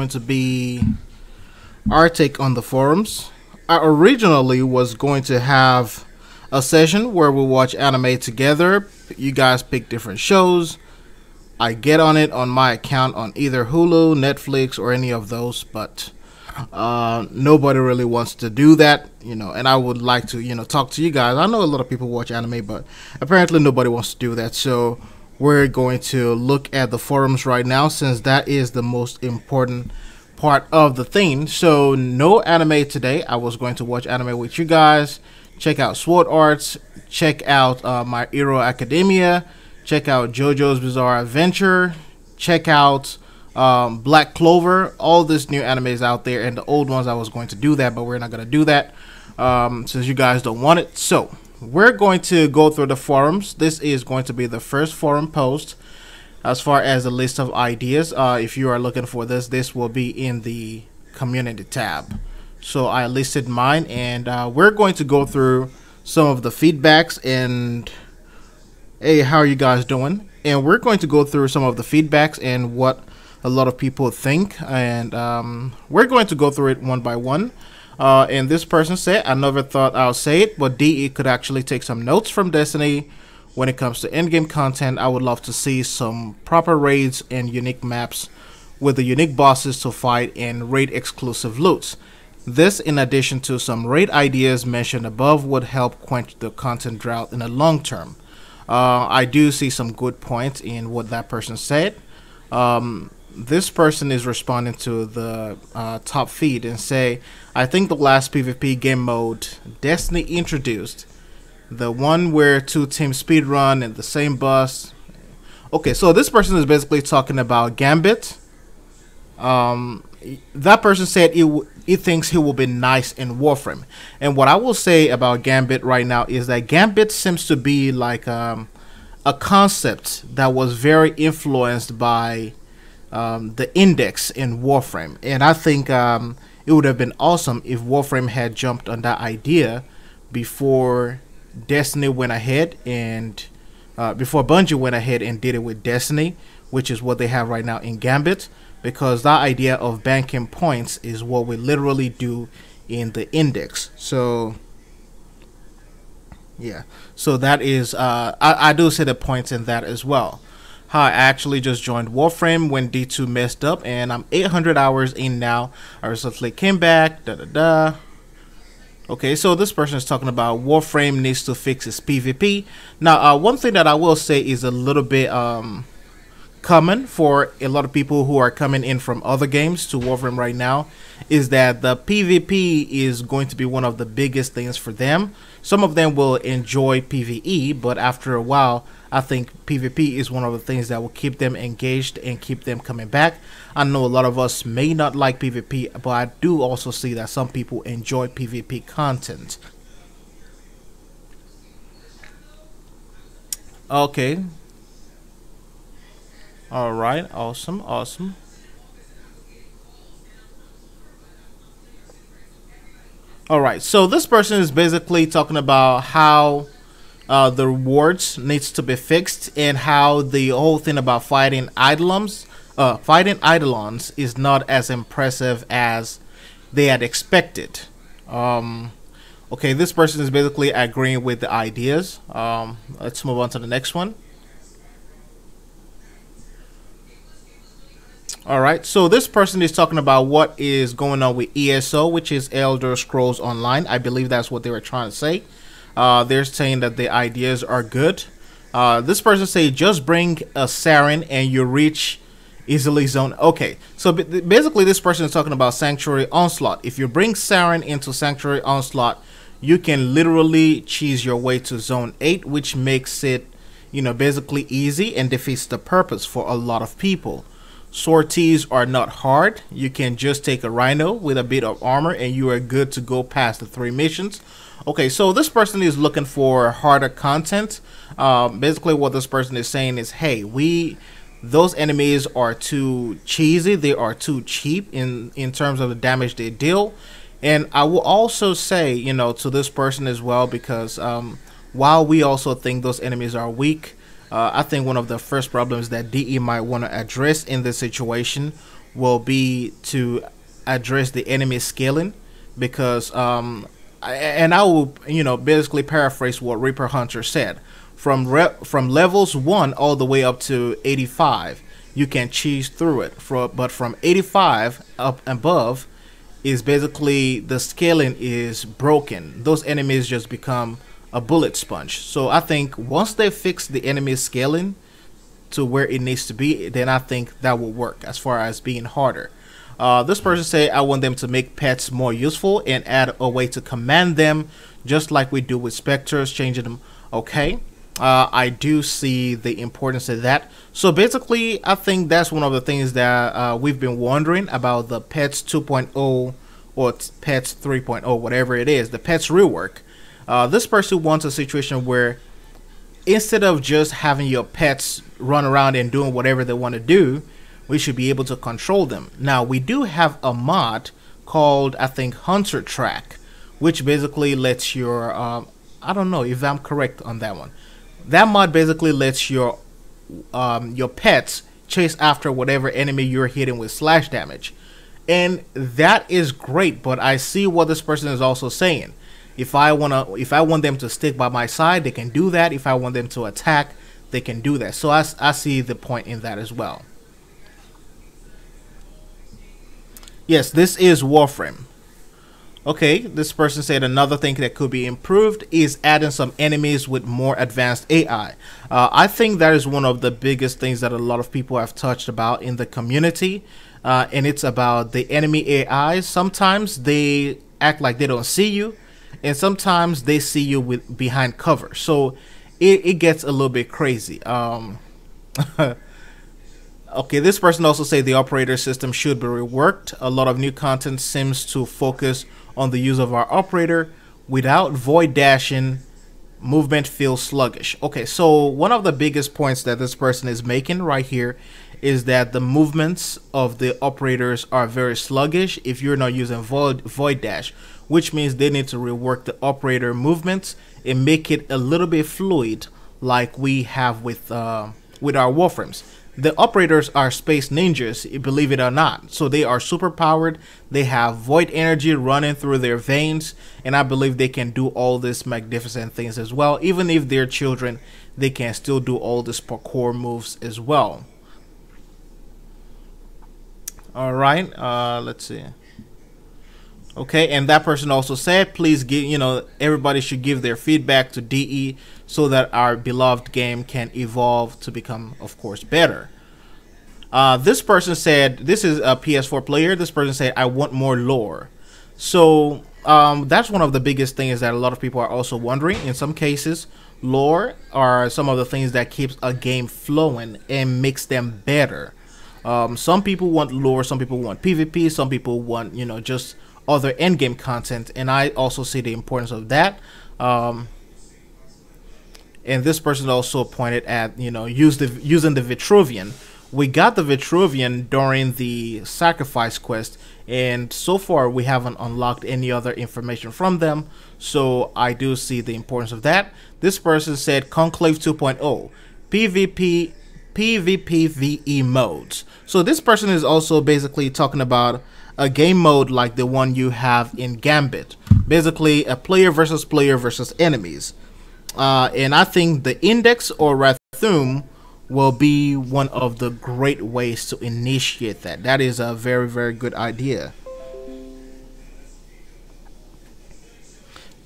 going to be our take on the forums. I originally was going to have a session where we watch anime together. You guys pick different shows. I get on it on my account on either Hulu, Netflix, or any of those, but nobody really wants to do that, and I would like to, talk to you guys. I know a lot of people watch anime, but apparently nobody wants to do that, so we're going to look at the forums right now since that is the most important part of the thing. So no anime today. I was going to watch anime with you guys, check out Sword Arts, check out My Hero Academia, check out JoJo's Bizarre Adventure, check out Black Clover, all these new animes out there, and the old ones. I was going to do that, but we're not going to do that since you guys don't want it. So we're going to go through the forums. This is going to be the first forum post as far as the list of ideas. If you are looking for this will be in the community tab. So I listed mine, and we're going to go through some of the feedbacks. And hey, how are you guys doing? And we're going to go through some of the feedbacks and what a lot of people think, and we're going to go through it one by one. And this person said, I never thought I'll say it, but DE could actually take some notes from Destiny when it comes to endgame content. I would love to see some proper raids and unique maps with the unique bosses to fight and raid exclusive loots. This, in addition to some raid ideas mentioned above, would help quench the content drought in the long term. I do see some good points in what that person said. This person is responding to the top feed and say, I think the last PvP game mode Destiny introduced, the one where two teams speedrun in the same bus. Okay, so this person is basically talking about Gambit. That person said he thinks he will be nice in Warframe. And what I will say about Gambit right now is that Gambit seems to be like a concept that was very influenced by the index in Warframe. And I think it would have been awesome if Warframe had jumped on that idea before Destiny went ahead and before Bungie went ahead and did it with Destiny, which is what they have right now in Gambit, because that idea of banking points is what we literally do in the index. So yeah, so that is I do see the points in that as well. Hi, I actually just joined Warframe when D2 messed up, and I'm 800 hours in now. I recently came back, Okay, so this person is talking about Warframe needs to fix its PvP. Now, one thing that I will say is a little bit common for a lot of people who are coming in from other games to Warframe right now is that the PvP is going to be one of the biggest things for them. Some of them will enjoy PvE, but after a while, I think PvP is one of the things that will keep them engaged and keep them coming back. I know a lot of us may not like PvP, but I do also see that some people enjoy PvP content. Okay. Alright, awesome. Alright, so this person is basically talking about how the rewards needs to be fixed, and how the whole thing about fighting eidolons is not as impressive as they had expected. Okay, this person is basically agreeing with the ideas. Let's move on to the next one. Alright, so this person is talking about what is going on with ESO, which is Elder Scrolls Online. I believe that's what they were trying to say. They're saying that the ideas are good. This person say just bring a Sarin and you reach easily zone. Okay, so basically this person is talking about Sanctuary Onslaught. If you bring Sarin into Sanctuary Onslaught, you can literally cheese your way to zone 8, which makes it, basically easy and defeats the purpose for a lot of people. Sorties are not hard. You can just take a Rhino with a bit of armor and you are good to go past the 3 missions. Okay, so this person is looking for harder content. Basically what this person is saying is, hey, those enemies are too cheesy. They are too cheap in terms of the damage they deal. And I will also say, to this person as well, because while we also think those enemies are weak, I think one of the first problems that DE might want to address in this situation will be to address the enemy scaling, because and I will, basically paraphrase what Reaper Hunter said. From levels 1 all the way up to 85, you can cheese through it. But from 85 up above is basically the scaling is broken. Those enemies just become a bullet sponge. So I think once they fix the enemy scaling to where it needs to be, then I think that will work as far as being harder. This person said, I want them to make pets more useful and add a way to command them, just like we do with specters, changing them. Okay. I do see the importance of that. So basically, I think that's one of the things that we've been wondering about the Pets 2.0 or Pets 3.0, whatever it is, the Pets rework. This person wants a situation where instead of just having your pets run around and doing whatever they want to do, we should be able to control them. Now, we do have a mod called, I think, Hunter Track, which basically lets your, I don't know if I'm correct on that one. That mod basically lets your pets chase after whatever enemy you're hitting with slash damage. And that is great, but I see what this person is also saying. If I want them to stick by my side, they can do that. If I want them to attack, they can do that. So I see the point in that as well. Yes, this is Warframe. Okay, this person said another thing that could be improved is adding some enemies with more advanced AI. I think that is one of the biggest things that a lot of people have touched about in the community, and it's about the enemy AI. Sometimes they act like they don't see you, and sometimes they see you with behind cover. So it gets a little bit crazy. Okay, this person also said the operator system should be reworked. A lot of new content seems to focus on the use of our operator. Without void dashing, movement feels sluggish. Okay, so one of the biggest points that this person is making right here is that the movements of the operators are very sluggish if you're not using void dash, which means they need to rework the operator movements and make it a little bit fluid like we have with our Warframes. The operators are space ninjas, believe it or not. So they are super powered. They have void energy running through their veins. And I believe they can do all these magnificent things as well. Even if they're children, they can still do all these parkour moves as well. Alright, let's see. Okay, and that person also said, please give, everybody should give their feedback to DE so that our beloved game can evolve to become, of course, better. This person said, this is a PS4 player. This person said, I want more lore. So that's one of the biggest things that a lot of people are also wondering. In some cases, lore are some of the things that keeps a game flowing and makes them better. Some people want lore, some people want PvP, some people want, just other endgame content, and I also see the importance of that. And this person also pointed at, using the Vitruvian. We got the Vitruvian during the sacrifice quest, and so far we haven't unlocked any other information from them, so I do see the importance of that. This person said Conclave 2.0, PvP, PvPvE modes. So this person is also basically talking about a game mode like the one you have in Gambit, basically a player versus enemies. And I think the Index or Rathum will be one of the great ways to initiate that. That is a very, very good idea.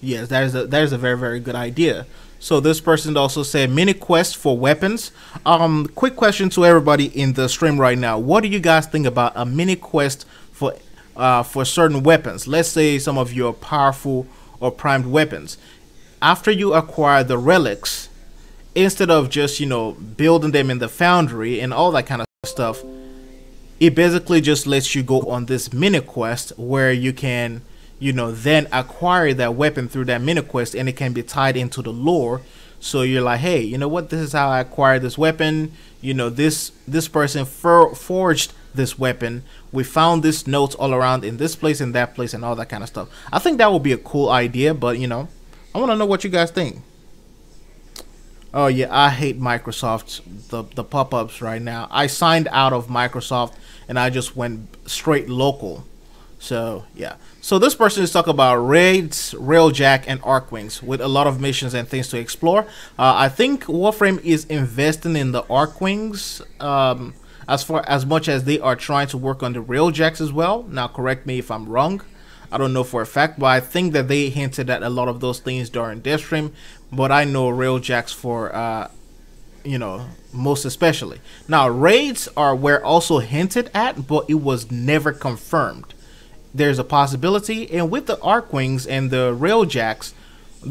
Yes, that is a very, very good idea. So this person also said mini quest for weapons. Quick question to everybody in the stream right now. What do you guys think about a mini quest for certain weapons? Let's say some of your powerful or primed weapons. After you acquire the relics, instead of just, building them in the foundry and all that kind of stuff, it basically just lets you go on this mini quest where you can, then acquire that weapon through that mini quest, and it can be tied into the lore. So you're like, hey, you know what? This is how I acquired this weapon. This person forged this weapon. We found this notes all around in this place and that place and all that kind of stuff. I think that would be a cool idea, but I want to know what you guys think. Oh yeah, I hate Microsoft, the pop-ups right now. I signed out of Microsoft and I just went straight local. So yeah. So this person is talking about raids, railjack, and arc wings with a lot of missions and things to explore. I think Warframe is investing in the arc wings as much as they are trying to work on the railjacks as well. Now correct me if I'm wrong. I don't know for a fact, but I think that they hinted at a lot of those things during their stream. But I know railjacks for most especially. Now raids were also hinted at, but it was never confirmed. There's a possibility, and with the arc wings and the railjacks,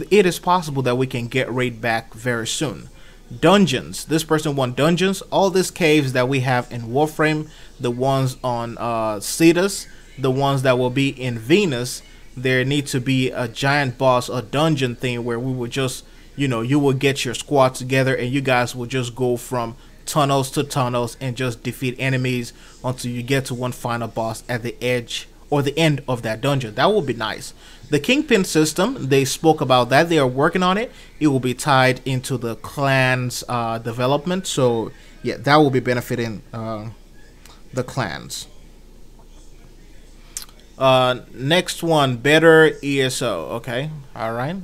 it is possible that we can get raid back very soon. Dungeons. This person wants dungeons. All these caves that we have in Warframe, the ones on Cetus, the ones that will be in Venus, there need to be a giant boss, a dungeon thing where we would just, you will get your squad together and you guys will just go from tunnels to tunnels and just defeat enemies until you get to one final boss at the edge or the end of that dungeon. That would be nice. The Kingpin system, they spoke about that. They are working on it. It will be tied into the clans development. So yeah, that will be benefiting the clans. Next one, better ESO. Okay, all right.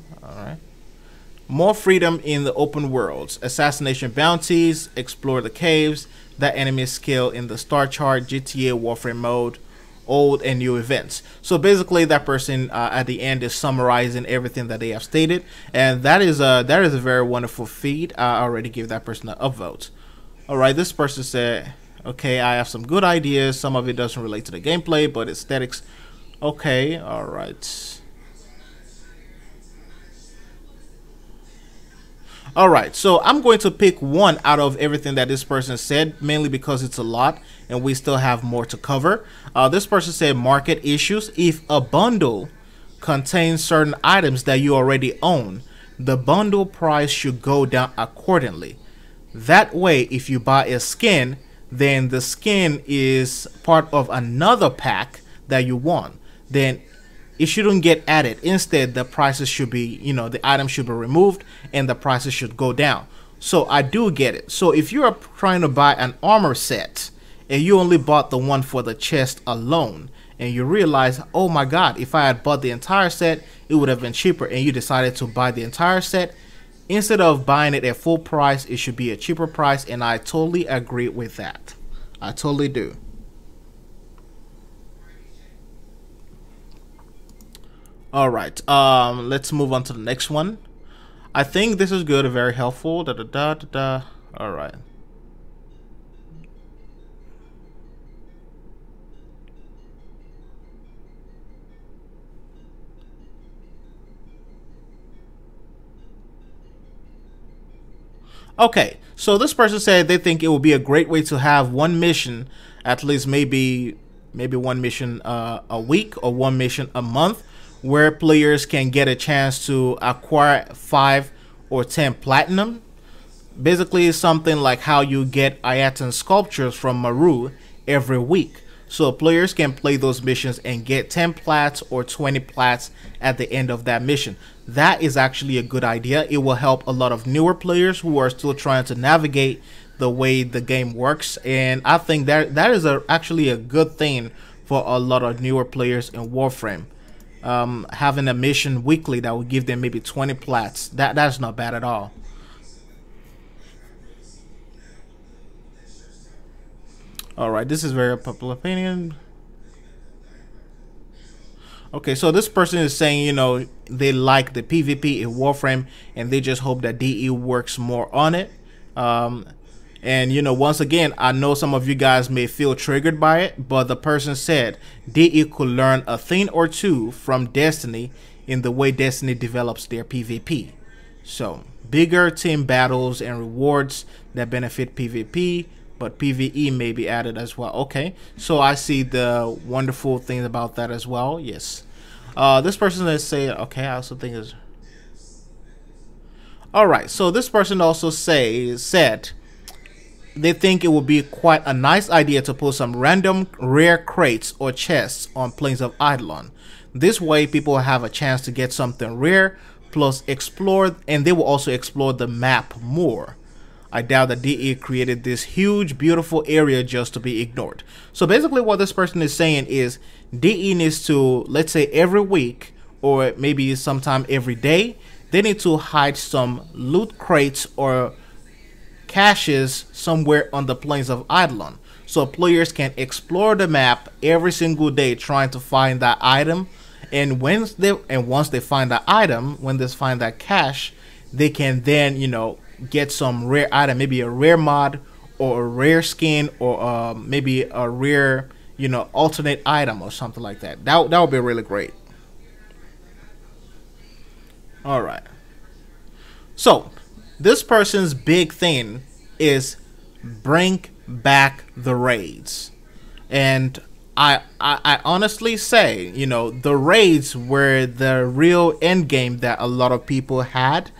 More freedom in the open worlds. Assassination bounties. Explore the caves. That enemy skill in the star chart. GTA Warframe mode. Old and new events. So basically that person at the end is summarizing everything that they have stated, and that is a very wonderful feed. I already gave that person an upvote. All right, this person said, okay, I have some good ideas. Some of it doesn't relate to the gameplay, but aesthetics. Okay, all right. Alright, so I'm going to pick one out of everything that this person said, mainly because it's a lot and we still have more to cover. This person said market issues. If a bundle contains certain items that you already own, the bundle price should go down accordingly. That way, if you buy a skin, then the skin is part of another pack that you want. Then it shouldn't get added. Instead, the prices should be, the items should be removed and the prices should go down. So I do get it. So if you are trying to buy an armor set and you only bought the one for the chest alone, and you realize, oh my god, if I had bought the entire set, it would have been cheaper, and you decided to buy the entire set, instead of buying it at full price, it should be a cheaper price, and I totally agree with that. I totally do. All right, let's move on to the next one. I think this is good, very helpful. All right. Okay, so this person said they think it would be a great way to have one mission, at least maybe one mission a week or one mission a month, where players can get a chance to acquire 5 or 10 platinum. Basically something like how you get Ayatan sculptures from Maru every week. So players can play those missions and get 10 plats or 20 plats at the end of that mission. That is actually a good idea. It will help a lot of newer players who are still trying to navigate the way the game works. And I think that is actually a good thing for a lot of newer players in Warframe. Having a mission weekly that will give them maybe 20 plats, that's not bad at all. Alright, this is very popular opinion. Okay, so this person is saying, they like the PvP in Warframe and they just hope that DE works more on it. And once again, I know some of you guys may feel triggered by it, but the person said DE could learn a thing or two from Destiny in the way Destiny develops their PvP. So, bigger team battles and rewards that benefit PvP, but PvE may be added as well. Okay, so I see the wonderful thing about that as well. Yes. This person is saying, okay, I also think is... Alright, so this person also said they think it would be quite a nice idea to put some random rare crates or chests on Plains of Eidolon. This way people have a chance to get something rare plus explore, and they will also explore the map more. I doubt that DE created this huge, beautiful area just to be ignored. So basically what this person is saying is DE needs to, let's say every week, or maybe sometime every day, they need to hide some loot crates or caches somewhere on the plains of Eidolon, so players can explore the map every single day trying to find that item. And once they find that item, when they find that cache, they can then, you know, get some rare item, maybe a rare mod or a rare skin, or maybe a rare, you know, alternate item or something like that. That would be really great. All right. So this person's big thing is bring back the raids, and I honestly say, you know, the raids were the real end game that a lot of people had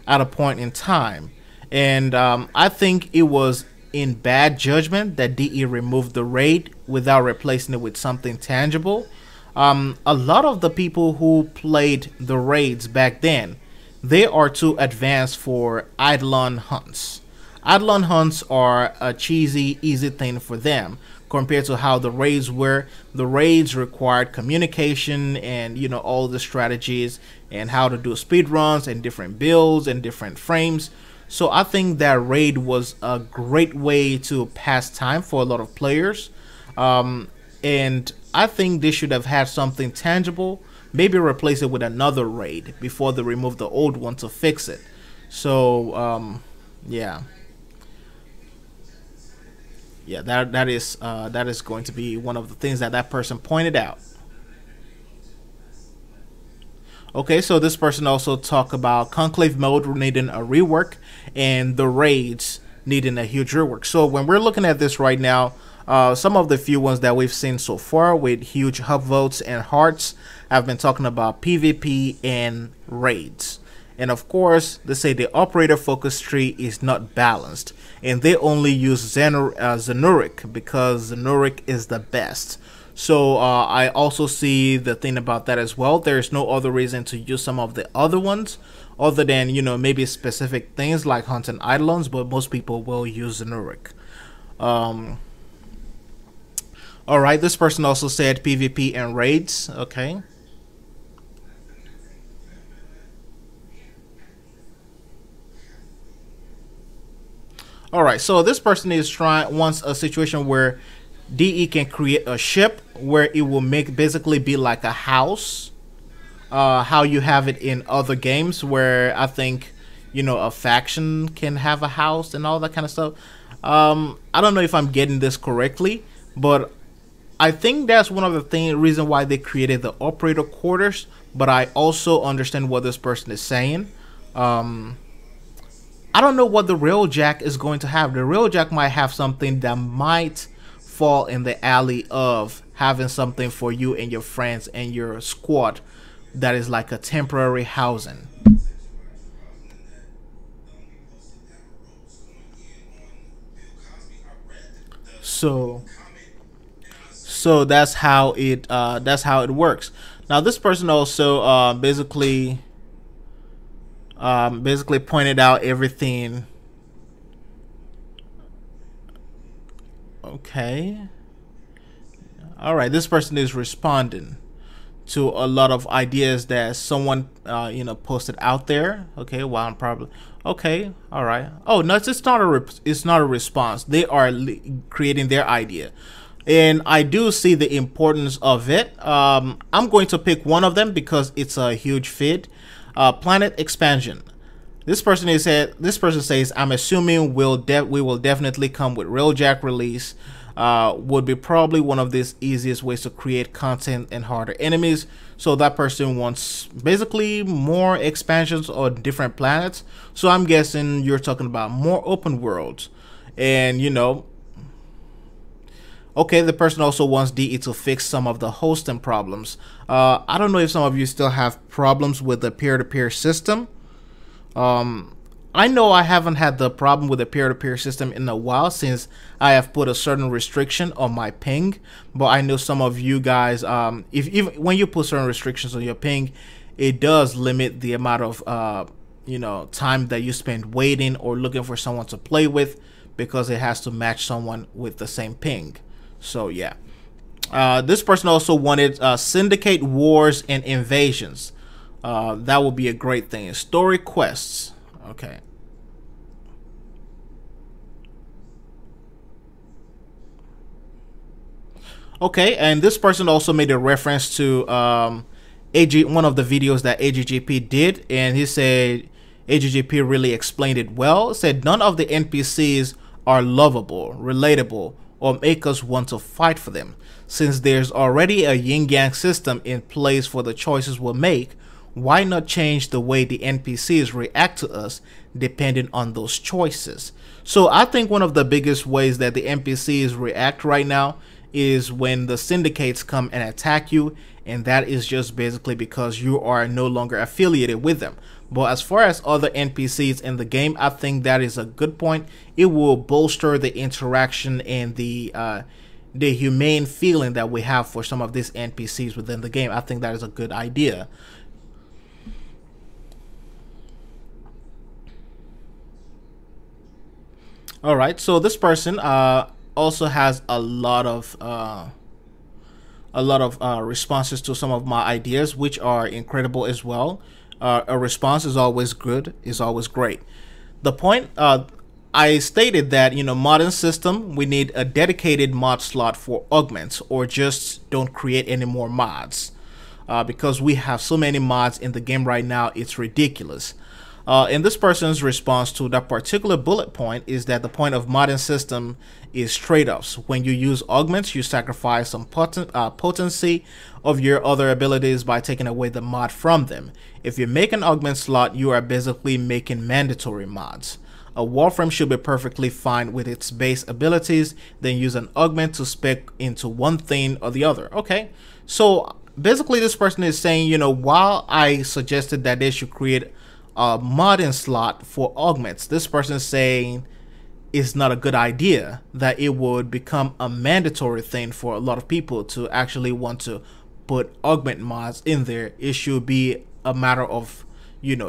at a point in time, and I think it was in bad judgment that DE removed the raid without replacing it with something tangible. A lot of the people who played the raids back then, they are too advanced for Eidolon hunts. Eidolon hunts are a cheesy, easy thing for them compared to how the raids were. The raids required communication and, you know, all the strategies and how to do speed runs and different builds and different frames. So I think that raid was a great way to pass time for a lot of players. And I think they should have had something tangible, maybe replace it with another raid before they remove the old one to fix it. So yeah. Yeah, that is going to be one of the things that person pointed out. Okay, so this person also talked about conclave mode needing a rework and the raids needing a huge rework. So when we're looking at this right now, some of the few ones that we've seen so far with huge hub votes and hearts have been talking about PvP and raids. And of course, they say the operator focus tree is not balanced, and they only use Zenuric because Zenuric is the best. So I also see the thing about that as well. There's no other reason to use some of the other ones other than, you know, maybe specific things like hunting Eidolons, but most people will use Zenuric. Alright, this person also said PvP and raids. Okay. Alright, so this person wants a situation where DE can create a ship where it will basically be like a house, how you have it in other games where I think, you know, a faction can have a house and all that kind of stuff. I don't know if I'm getting this correctly, but I think that's one of the reason why they created the operator quarters, but I also understand what this person is saying. I don't know what the Railjack is going to have. The Railjack might have something that might fall in the alley of having something for you and your friends and your squad that is like a temporary housing. So that's how it works. Now this person also basically pointed out everything. Okay. All right, this person is responding to a lot of ideas that someone you know, posted out there. Okay, well, I'm probably okay. All right. Oh no, it's not a response. They are creating their idea, and I do see the importance of it. I'm going to pick one of them because it's a huge fit. Planet expansion. This person says, I'm assuming we will definitely come with Railjack release. Would be probably one of the easiest ways to create content and harder enemies. So that person wants basically more expansions on different planets. So I'm guessing you're talking about more open worlds. And you know, okay, the person also wants DE to fix some of the hosting problems. I don't know if some of you still have problems with the peer-to-peer system. I know I haven't had the problem with the peer-to-peer system in a while since I have put a certain restriction on my ping. But I know some of you guys, when you put certain restrictions on your ping, it does limit the amount of time that you spend waiting or looking for someone to play with, because it has to match someone with the same ping. So yeah. This person also wanted syndicate wars and invasions. That would be a great thing. Story quests. Okay. Okay, and this person also made a reference to one of the videos that AGGP did, and he said AGGP really explained it well. It said none of the NPCs are lovable, relatable, or make us want to fight for them. Since there's already a yin-yang system in place for the choices we'll make, why not change the way the NPCs react to us depending on those choices? So I think one of the biggest ways that the NPCs react right now is when the syndicates come and attack you, and that is just basically because you are no longer affiliated with them. But as far as other NPCs in the game, I think that is a good point. It will bolster the interaction and the humane feeling that we have for some of these NPCs within the game. I think that is a good idea. All right, so this person also has a lot of responses to some of my ideas, which are incredible as well. A response is always good, is always great. The point I stated that, modern system, we need a dedicated mod slot for augments, or just don't create any more mods, because we have so many mods in the game right now, it's ridiculous. And this person's response to that particular bullet point is that the point of modern system is trade-offs. When you use augments, you sacrifice some potency of your other abilities by taking away the mod from them. If you make an augment slot, you are basically making mandatory mods. A Warframe should be perfectly fine with its base abilities, then use an augment to spec into one thing or the other. Okay, so basically this person is saying, while I suggested that they should create a modding slot for augments, this person is saying it's not a good idea, that it would become a mandatory thing for a lot of people to actually want to put augment mods in there. It should be a matter of,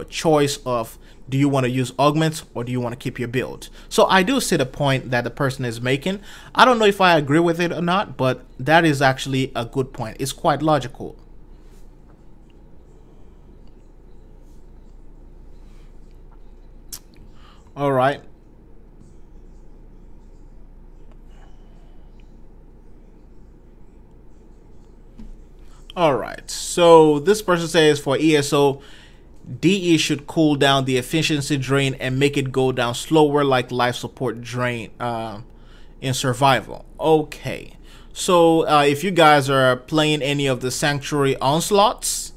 choice of, do you want to use augments or do you want to keep your build? So I do see the point that the person is making. I don't know if I agree with it or not, but that is actually a good point. It's quite logical. All right. All right. So this person says for ESO, DE should cool down the efficiency drain and make it go down slower like life support drain in survival. Okay. So if you guys are playing any of the Sanctuary Onslaughts,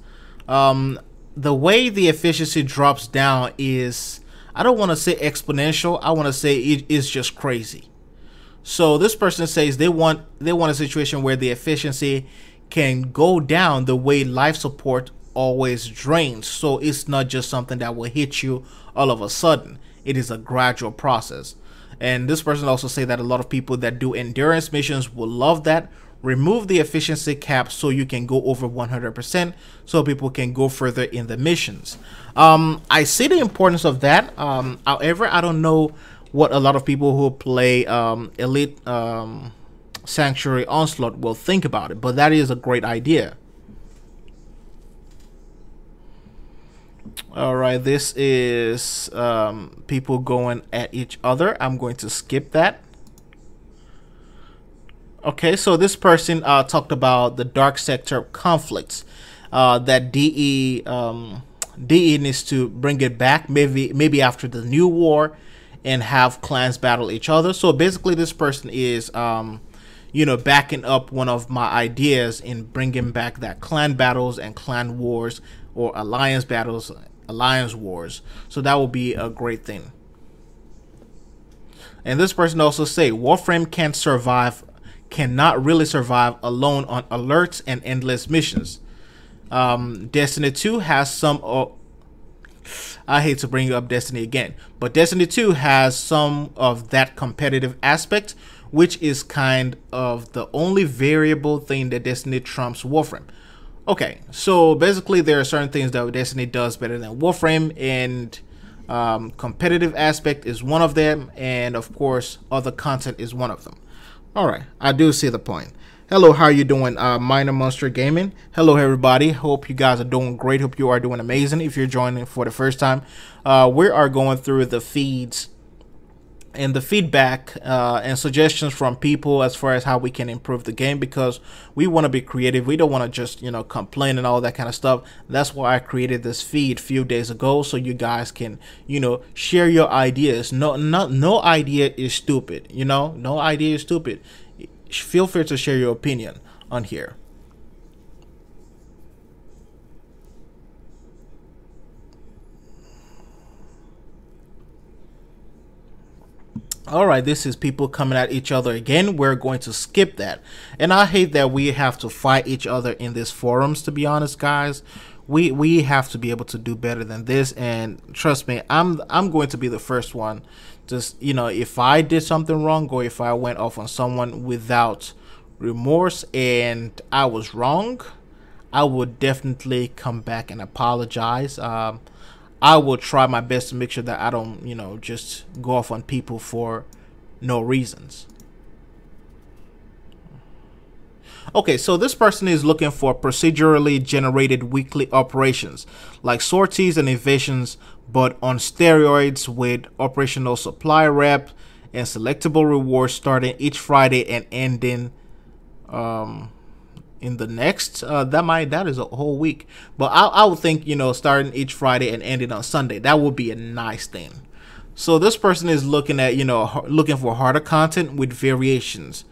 the way the efficiency drops down is, I don't want to say exponential, I want to say it is just crazy. So this person says they want a situation where the efficiency can go down the way life support always drains. So it's not just something that will hit you all of a sudden. It is a gradual process. And this person also say that a lot of people that do endurance missions will love that. Remove the efficiency cap so you can go over 100%, so people can go further in the missions. I see the importance of that. However, I don't know what a lot of people who play Elite Sanctuary Onslaught will think about it, but that is a great idea. All right, this is people going at each other. I'm going to skip that. Okay, so this person talked about the dark sector conflicts, that DE needs to bring it back, maybe after the new war, and have clans battle each other. So basically, this person is backing up one of my ideas in bringing back that clan battles and clan wars, or alliance battles, alliance wars. So that will be a great thing. And this person also say Warframe cannot really survive alone on alerts and endless missions. Destiny 2 has some I hate to bring up Destiny again, but Destiny 2 has some of that competitive aspect, which is kind of the only variable thing that Destiny trumps Warframe. Okay, so basically there are certain things that Destiny does better than Warframe, and competitive aspect is one of them, and of course other content is one of them. All right, I do see the point. Hello, how are you doing, Minor Monster Gaming? Hello, everybody. Hope you guys are doing great. Hope you are doing amazing. If you're joining for the first time, we are going through the feeds and the feedback and suggestions from people as far as how we can improve the game, because we want to be creative. We don't want to just, you know, complain and all that kind of stuff. That's why I created this feed a few days ago, so you guys can, you know, share your ideas. No idea is stupid, you know. No idea is stupid. Feel free to share your opinion on here. All right, this is people coming at each other again. We're going to skip that. And I hate that we have to fight each other in these forums, to be honest, guys. We have to be able to do better than this, and trust me, I'm going to be the first one. Just, you know, if I did something wrong, or if I went off on someone without remorse and I was wrong, I would definitely come back and apologize. I will try my best to make sure that I don't, you know, just go off on people for no reasons. Okay, so this person is looking for procedurally generated weekly operations like sorties and evasions, but on steroids, with operational supply rep and selectable rewards starting each Friday and ending in the next. That is a whole week, but I would think, you know, starting each Friday and ending on Sunday, that would be a nice thing. So this person is looking at, you know, looking for harder content with variations,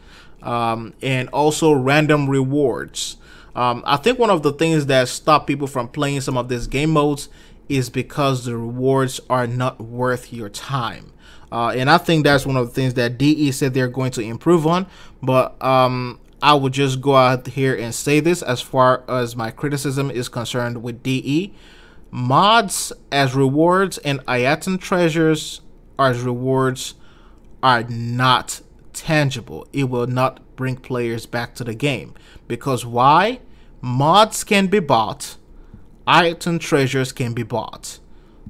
and also random rewards. I think one of the things that stop people from playing some of these game modes is because the rewards are not worth your time. And I think that's one of the things that DE said they're going to improve on. But I would just go out here and say this as far as my criticism is concerned with DE. Mods as rewards and Ayatan treasures as rewards are not tangible. It will not bring players back to the game. Because why? Mods can be bought. Ayatan treasures can be bought.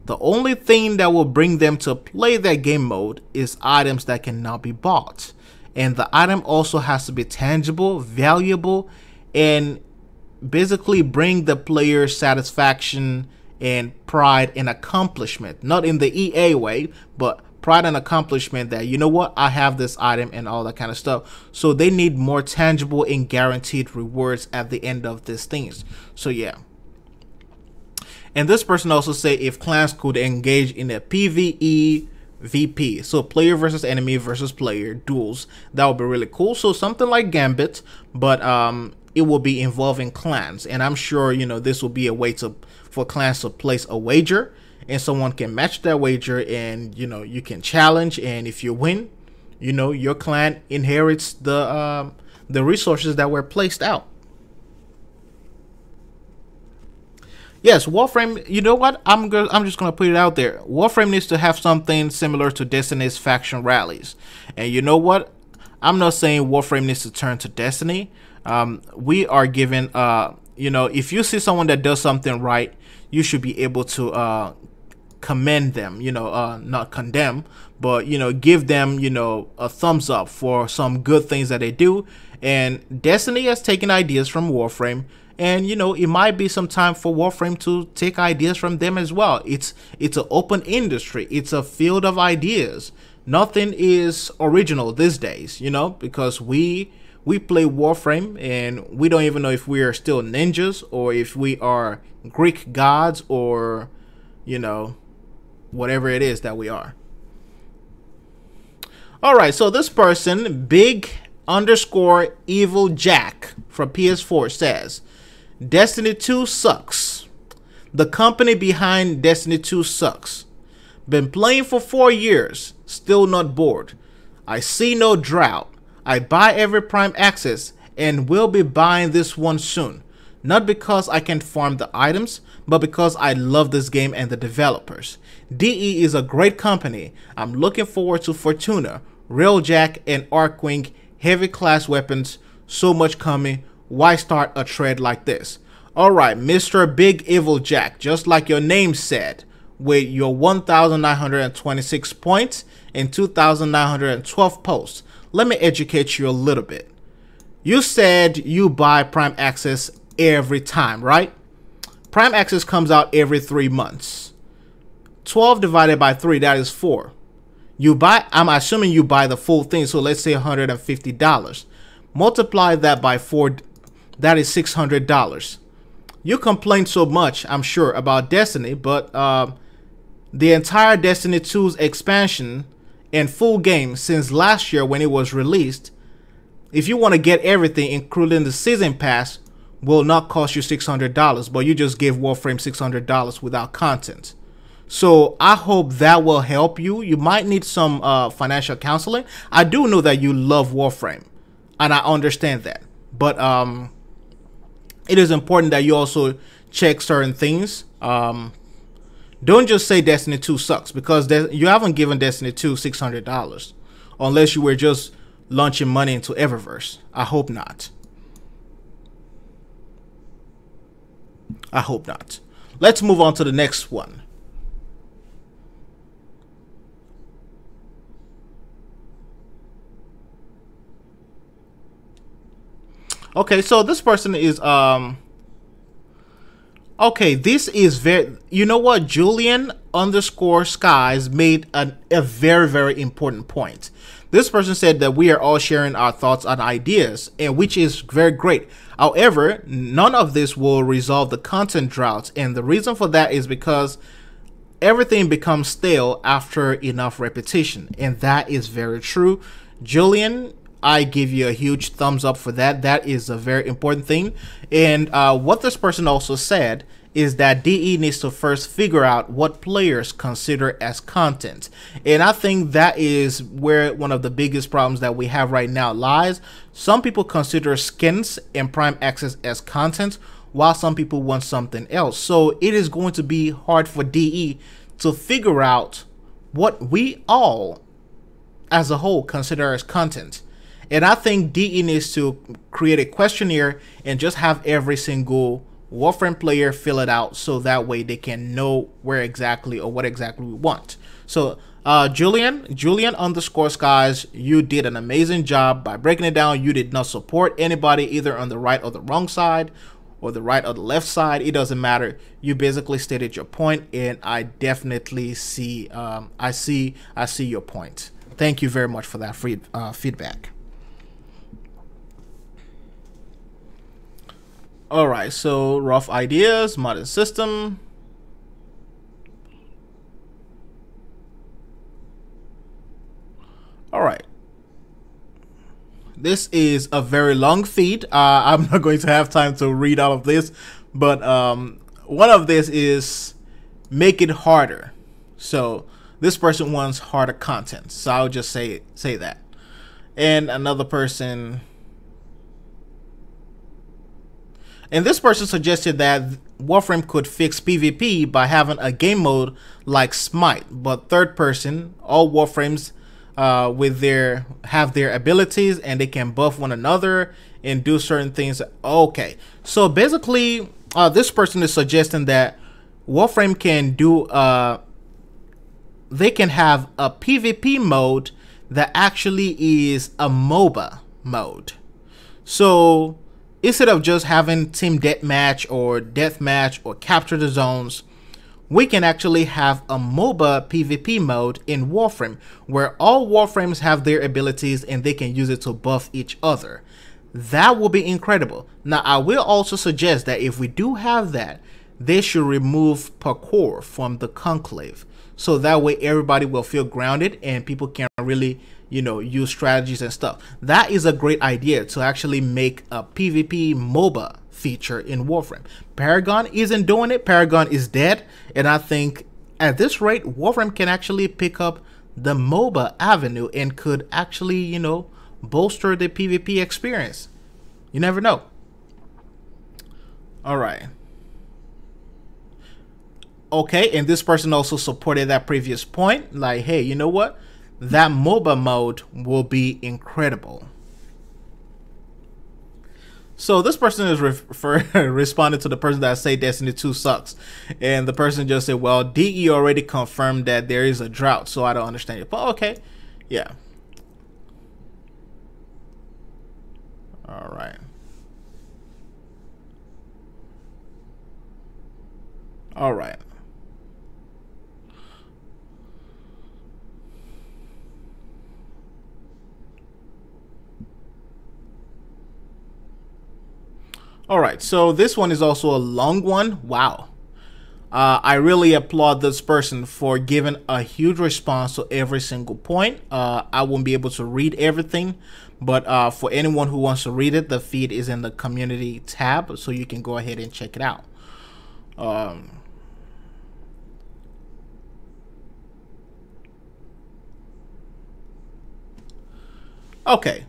The only thing that will bring them to play that game mode is items that cannot be bought. And the item also has to be tangible, valuable, and basically bring the player satisfaction and pride and accomplishment. Not in the EA way, but pride and accomplishment that, you know what, I have this item and all that kind of stuff. So they need more tangible and guaranteed rewards at the end of these things. So yeah. And this person also say if clans could engage in a PvE VP, so player versus enemy versus player duels, that would be really cool. So something like Gambit, but it will be involving clans, and I'm sure, you know, this will be a way for clans to place a wager, and someone can match that wager, and, you know, you can challenge, and if you win, you know, your clan inherits the resources that were placed out. Yes, Warframe, you know what? I'm just going to put it out there. Warframe needs to have something similar to Destiny's faction rallies. And you know what? I'm not saying Warframe needs to turn to Destiny. We are given, you know, if you see someone that does something right, you should be able to commend them, you know, not condemn, but, you know, give them, you know, a thumbs up for some good things that they do. And Destiny has taken ideas from Warframe. And, you know, it might be some time for Warframe to take ideas from them as well. It's an open industry. It's a field of ideas. Nothing is original these days, you know, because we play Warframe and we don't even know if we are still ninjas or if we are Greek gods or, you know, whatever it is that we are. All right, so this person, Big_Evil Jack from PS4 says, Destiny 2 sucks. The company behind Destiny 2 sucks. Been playing for 4 years, still not bored. I see no drought. I buy every Prime Access and will be buying this one soon. Not because I can farm the items, but because I love this game and the developers. DE is a great company. I'm looking forward to Fortuna, Railjack, and Archwing heavy class weapons. So much coming. Why start a trade like this? All right, Mr. Big Evil Jack, just like your name said, with your 1,926 points and 2,912 posts. Let me educate you a little bit. You said you buy Prime Access every time, right? Prime Access comes out every 3 months. 12 divided by 3, that is 4. You buy, I'm assuming you buy the full thing, so let's say $150. Multiply that by 4, that is $600. You complain so much, I'm sure, about Destiny, but the entire Destiny 2's expansion and full game since last year when it was released, if you want to get everything, including the season pass, will not cost you $600, but you just give Warframe $600 without content. So I hope that will help you. You might need some financial counseling. I do know that you love Warframe, and I understand that. But it is important that you also check certain things. Don't just say Destiny 2 sucks, because you haven't given Destiny 2 $600 unless you were just launching money into Eververse. I hope not. I hope not. Let's move on to the next one. Okay, so this person is okay, this is very, you know what, Julian _ Skies made a very, very important point. This person said that we are all sharing our thoughts and ideas, and which is very great. However, none of this will resolve the content drought, and the reason for that is because everything becomes stale after enough repetition, and that is very true. Julian, I give you a huge thumbs up for that. That is a very important thing. And what this person also said is that DE needs to first figure out what players consider as content. And I think that is where one of the biggest problems that we have right now lies. Some people consider skins and Prime Access as content, while some people want something else. So it is going to be hard for DE to figure out what we all as a whole consider as content. And I think DE needs to create a questionnaire and just have every single Warframe player fill it out, so that way they can know where exactly or what exactly we want. So Julian _ Skies, you did an amazing job by breaking it down. You did not support anybody either on the right or the wrong side, or the right or the left side. It doesn't matter. You basically stated your point, and I definitely see I see your point. Thank you very much for that feedback. All right, so rough ideas, modern system. All right. This is a very long feed. I'm not going to have time to read all of this, but one of this is make it harder. So this person wants harder content, so I'll just say that. And another person, and this person suggested that Warframe could fix PvP by having a game mode like Smite, but third person, all Warframes have their abilities and they can buff one another and do certain things. Okay, so basically this person is suggesting that Warframe can do they can have a PvP mode that actually is a MOBA mode. So instead of just having team deathmatch or deathmatch or capture the zones, we can actually have a MOBA PvP mode in Warframe where all Warframes have their abilities and they can use it to buff each other. That will be incredible. Now, I will also suggest that if we do have that, they should remove parkour from the Conclave, so that way everybody will feel grounded and people can really, you know, use strategies and stuff. That is a great idea, to actually make a PvP MOBA feature in Warframe. Paragon isn't doing it. Paragon is dead, and I think at this rate Warframe can actually pick up the MOBA avenue and could actually, you know, bolster the PvP experience. You never know. All right. Okay, and this person also supported that previous point, like, hey, you know what, that MOBA mode will be incredible. So this person is responding to the person that say Destiny 2 sucks, and the person just said, "Well, DE already confirmed that there is a drought, so I don't understand it." But okay, yeah. All right. All right. All right. So this one is also a long one. Wow. I really applaud this person for giving a huge response to every single point. I won't be able to read everything, but for anyone who wants to read it, the feed is in the community tab, so you can go ahead and check it out. Okay,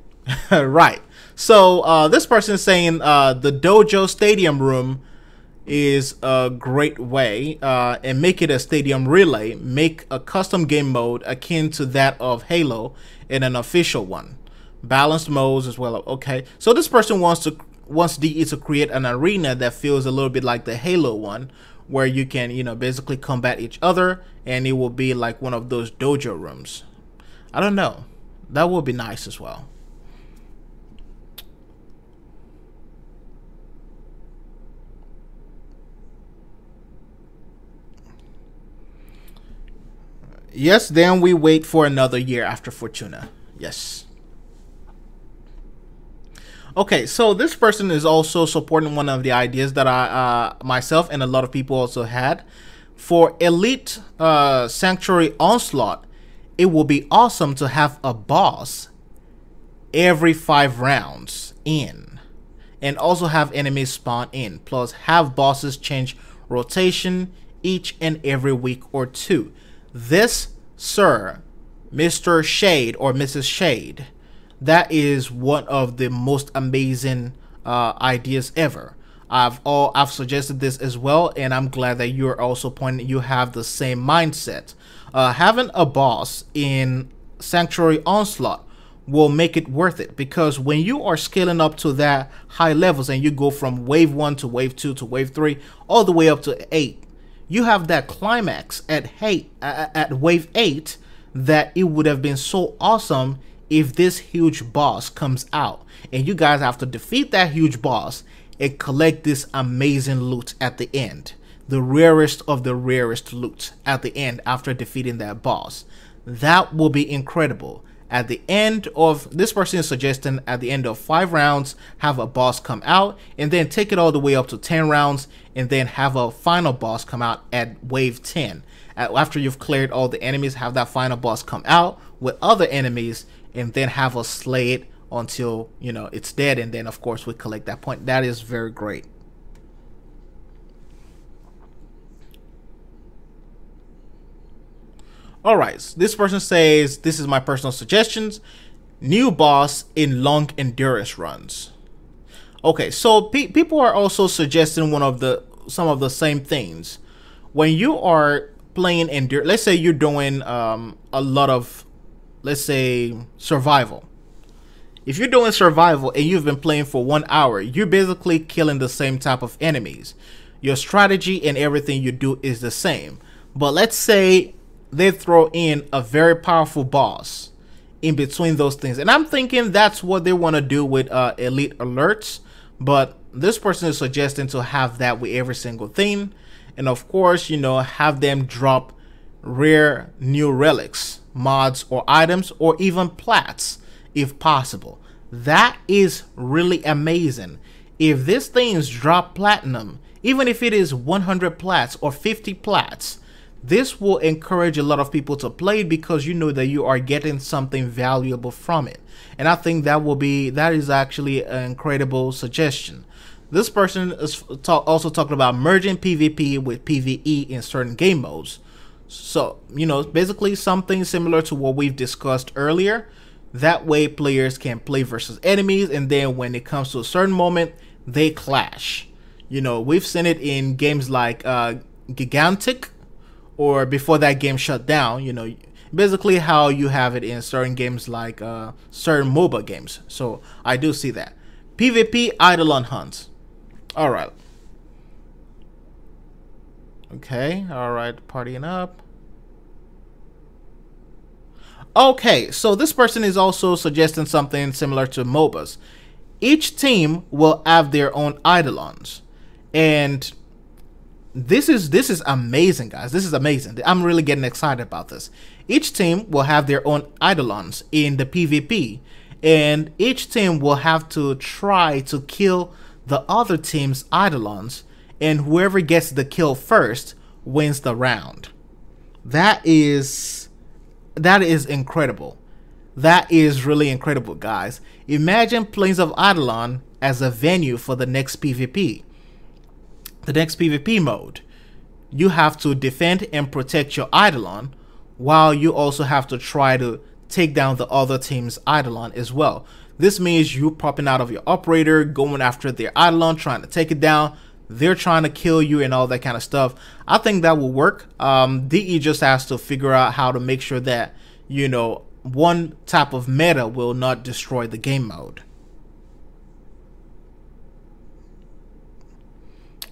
right. So this person is saying the Dojo Stadium Room is a great way, and make it a stadium relay. Make a custom game mode akin to that of Halo and an official one. Balanced modes as well. Okay, so this person wants DE to create an arena that feels a little bit like the Halo one, where you can basically combat each other, and it will be like one of those dojo rooms. I don't know. That would be nice as well. Yes, then we wait for another year after Fortuna. Yes. Okay, so this person is also supporting one of the ideas that I myself and a lot of people also had. For Elite Sanctuary Onslaught, it will be awesome to have a boss every 5 rounds in, and also have enemies spawn in, plus have bosses change rotation each and every week or two. This, sir, Mr. Shade or Mrs. Shade, that is one of the most amazing ideas ever. I've suggested this as well, and I'm glad that you're also pointing. You have the same mindset. Having a boss in Sanctuary Onslaught will make it worth it, because when you are scaling up to that high levels and you go from wave 1 to wave 2 to wave 3 all the way up to 8, you have that climax at wave 8 that it would have been so awesome if this huge boss comes out, and you guys have to defeat that huge boss and collect this amazing loot at the end, the rarest of the rarest loot at the end after defeating that boss. That will be incredible. At the end of, this person is suggesting at the end of 5 rounds, have a boss come out, and then take it all the way up to 10 rounds, and then have a final boss come out at wave 10. After you've cleared all the enemies, have that final boss come out with other enemies, and then have us slay it until it's dead, and then of course we collect that point. That is very great. All right, so this person says, this is my personal suggestions: new boss in long endurance runs. Okay, so people are also suggesting some of the same things. When you are playing endurance, let's say you're doing a lot of, let's say, survival. If you're doing survival and you've been playing for 1 hour, you're basically killing the same type of enemies. Your strategy and everything you do is the same. But let's say they throw in a very powerful boss in between those things. And I'm thinking that's what they want to do with elite alerts. But this person is suggesting to have that with every single thing. And of course, have them drop rare new relics, mods, or items, or even plats if possible. That is really amazing. If these things drop platinum, even if it is 100 plats or 50 plats, this will encourage a lot of people to play, because you know that you are getting something valuable from it. And I think that is actually an incredible suggestion. This person is also talking about merging PvP with PvE in certain game modes. So, basically something similar to what we've discussed earlier. That way players can play versus enemies, and then when it comes to a certain moment, they clash. We've seen it in games like Gigantic, or before that game shut down, basically how you have it in certain games like certain MOBA games. So I do see that. PvP Eidolon Hunt. Alright. Okay, alright, partying up. Okay, so this person is also suggesting something similar to MOBAs. Each team will have their own Eidolons. And this is amazing, guys. This is amazing. I'm really getting excited about this. Each team will have their own Eidolons in the PvP. And each team will have to try to kill the other team's Eidolons. And whoever gets the kill first wins the round. That is incredible. That is really incredible, guys. Imagine Plains of Eidolon as a venue for the next PvP. The next PvP mode. You have to defend and protect your Eidolon, while you also have to try to take down the other team's Eidolon as well. This means you popping out of your operator, going after their Eidolon, trying to take it down. They're trying to kill you and all that kind of stuff. I think that will work. DE just has to figure out how to make sure that, you know, one type of meta will not destroy the game mode.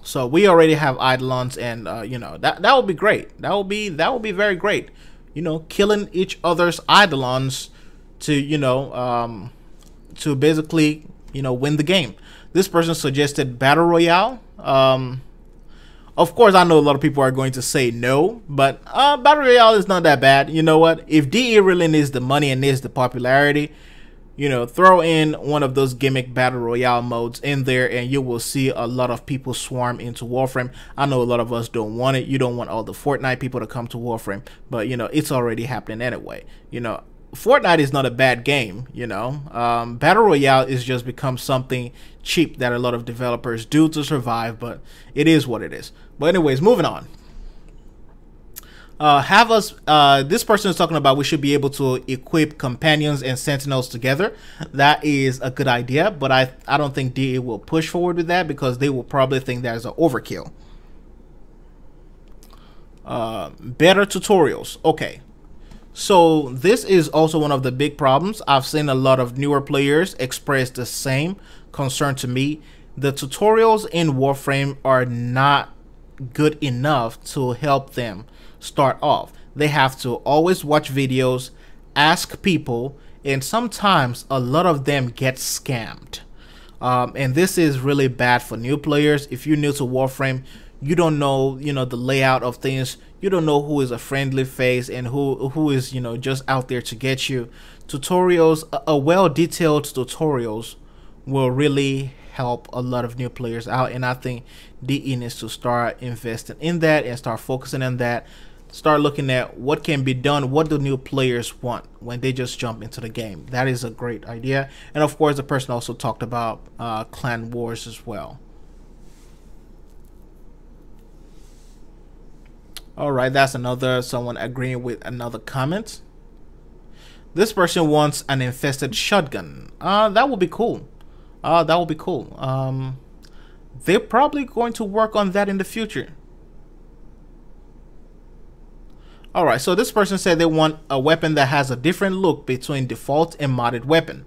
So we already have Eidolons, and you know, that would be great. That would be very great. You know, killing each other's Eidolons to, you know, to basically, you know, win the game. This person suggested Battle Royale. Of course, I know a lot of people are going to say no, but Battle Royale is not that bad. You know what? If DE really needs the money and needs the popularity, you know, throw in one of those gimmick Battle Royale modes in there, and you will see a lot of people swarm into Warframe. I know a lot of us don't want it. You don't want all the Fortnite people to come to Warframe, but, you know, it's already happening anyway. You know, Fortnite is not a bad game, you know. Battle Royale is just become something cheap that a lot of developers do to survive, but it is what it is. But anyways, moving on. This person is talking about we should be able to equip companions and sentinels together. That is a good idea, but I don't think DE will push forward with that, because they will probably think that is an overkill. Better tutorials. Okay. So this is also one of the big problems. I've seen a lot of newer players express the same concern to me. The tutorials in Warframe are not good enough to help them start off. They have to always watch videos, ask people, and sometimes a lot of them get scammed. And this is really bad for new players. If you're new to Warframe, you don't know, you know, the layout of things. You don't know who is a friendly face and who is, you know, just out there to get you. Tutorials, a well-detailed tutorials will really help a lot of new players out, and I think DE needs to start investing in that and start focusing on that. Start looking at what can be done, what do new players want when they just jump into the game. That is a great idea. And of course, the person also talked about clan wars as well. All right, that's someone agreeing with another comment. This person wants an infested shotgun. That would be cool. That would be cool. They're probably going to work on that in the future. All right, so this person said they want a weapon that has a different look between default and modded weapon.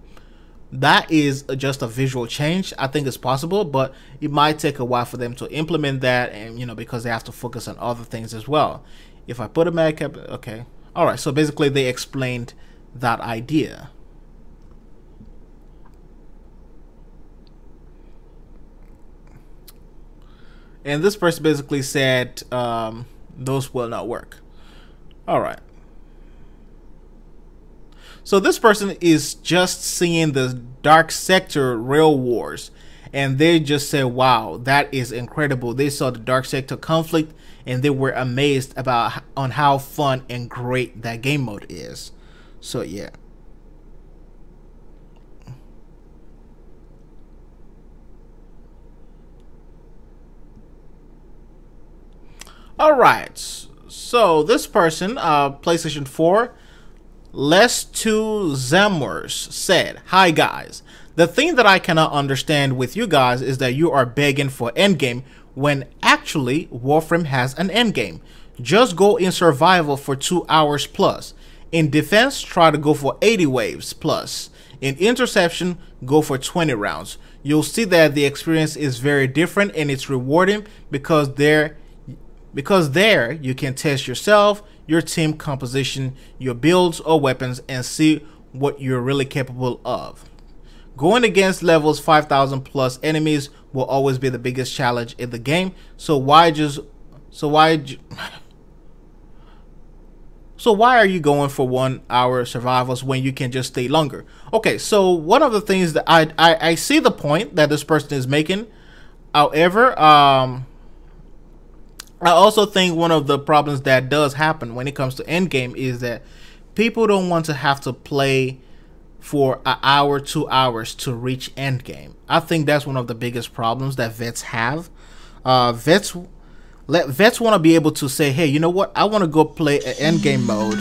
That is just a visual change. I think it's possible, but it might take a while for them to implement that, and, you know, because they have to focus on other things as well. If I put a mag cap, okay. All right, so basically they explained that idea. And this person basically said those will not work. All right. So this person is just seeing the Dark Sector Rail Wars, and they just say, wow, that is incredible. They saw the Dark Sector conflict, and they were amazed on how fun and great that game mode is. So yeah. All right. So this person, PlayStation 4, Les2 Zamwers said, "Hi guys, the thing that I cannot understand with you guys is that you are begging for endgame when actually Warframe has an endgame. Just go in survival for 2 hours plus. In defense, try to go for 80 waves plus. In interception, go for 20 rounds. you'll see that the experience is very different and it's rewarding because there you can test yourself, your team composition, your builds or weapons, and see what you're really capable of. Going against levels 5,000 plus enemies will always be the biggest challenge in the game. So why are you going for 1 hour survivals when you can just stay longer? Okay, so one of the things that I see the point that this person is making. However, I also think one of the problems that does happen when it comes to endgame is that people don't want to have to play for an hour, 2 hours to reach endgame. I think that's one of the biggest problems that vets have. Vets want to be able to say, hey, you know what? I want to go play an endgame mode.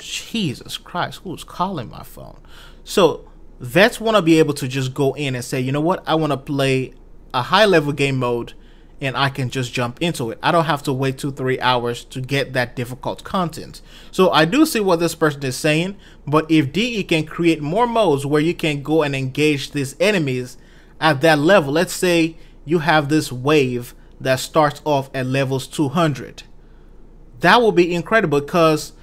Jesus Christ, who's calling my phone? So vets want to be able to just go in and say, you know what? I want to play a high level game mode and I can just jump into it. I don't have to wait 2-3 hours to get that difficult content. So I do see what this person is saying, but if DE can create more modes where you can go and engage these enemies at that level, let's say you have this wave that starts off at levels 200. That will be incredible because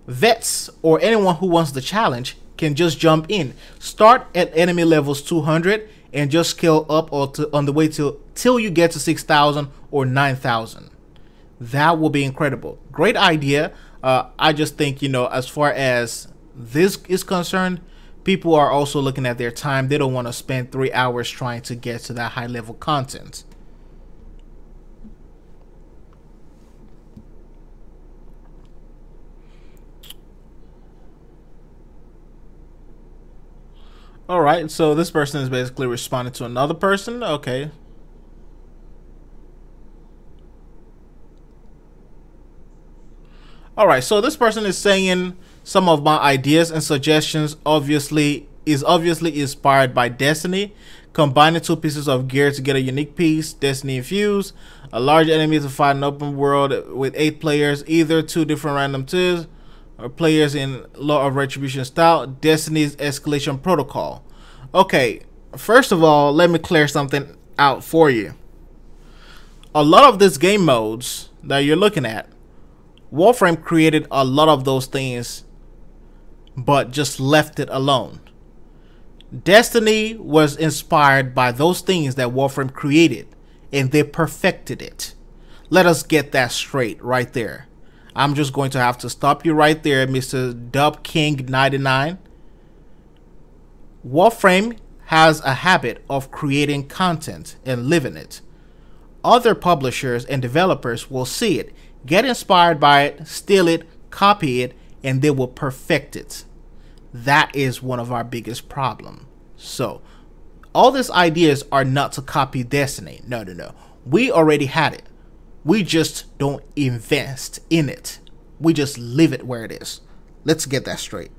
vets or anyone who wants the challenge can just jump in, start at enemy levels 200 and just scale up or on the way till you get to 6,000 or 9,000. That will be incredible. Great idea. I just think, you know, as far as this is concerned, people are also looking at their time. They don't want to spend 3 hours trying to get to that high level content. All right, so this person is basically responding to another person. Okay. All right, so this person is saying some of my ideas and suggestions obviously inspired by Destiny. Combining two pieces of gear to get a unique piece, Destiny infused. A large enemy to fight an open world with 8 players, either 2 different random tiers or players in Law of Retribution style, Destiny's escalation protocol. Okay, first of all, let me clear something out for you. A lot of these game modes that you're looking at, WARFRAME created a lot of those things, but just left it alone. Destiny was inspired by those things that WARFRAME created, and they perfected it. Let us get that straight right there. I'm just going to have to stop you right there, Mr. Dub King 99. WARFRAME has a habit of creating content and living it. Other publishers and developers will see it, get inspired by it, steal it, copy it, and they will perfect it. That is one of our biggest problems. So, all these ideas are not to copy Destiny. No. We already had it. We just don't invest in it. We just leave it where it is. Let's get that straight.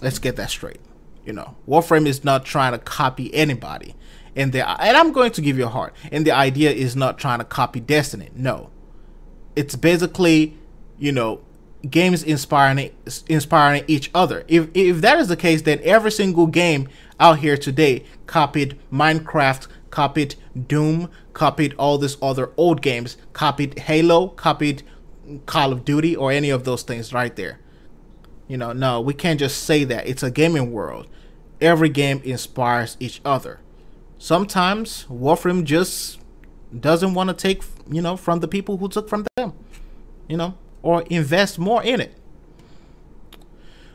Let's get that straight. You know, WARFRAME is not trying to copy anybody. And I'm going to give you a heart. And the idea is not trying to copy Destiny. No. It's basically, you know, games inspiring each other. If that is the case, then every single game out here today copied Minecraft, copied Doom, copied all these other old games, copied Halo, copied Call of Duty, or any of those things right there. You know, no, we can't just say that. It's a gaming world. Every game inspires each other. Sometimes WARFRAME just doesn't want to take, you know, from the people who took from them, you know, or invest more in it.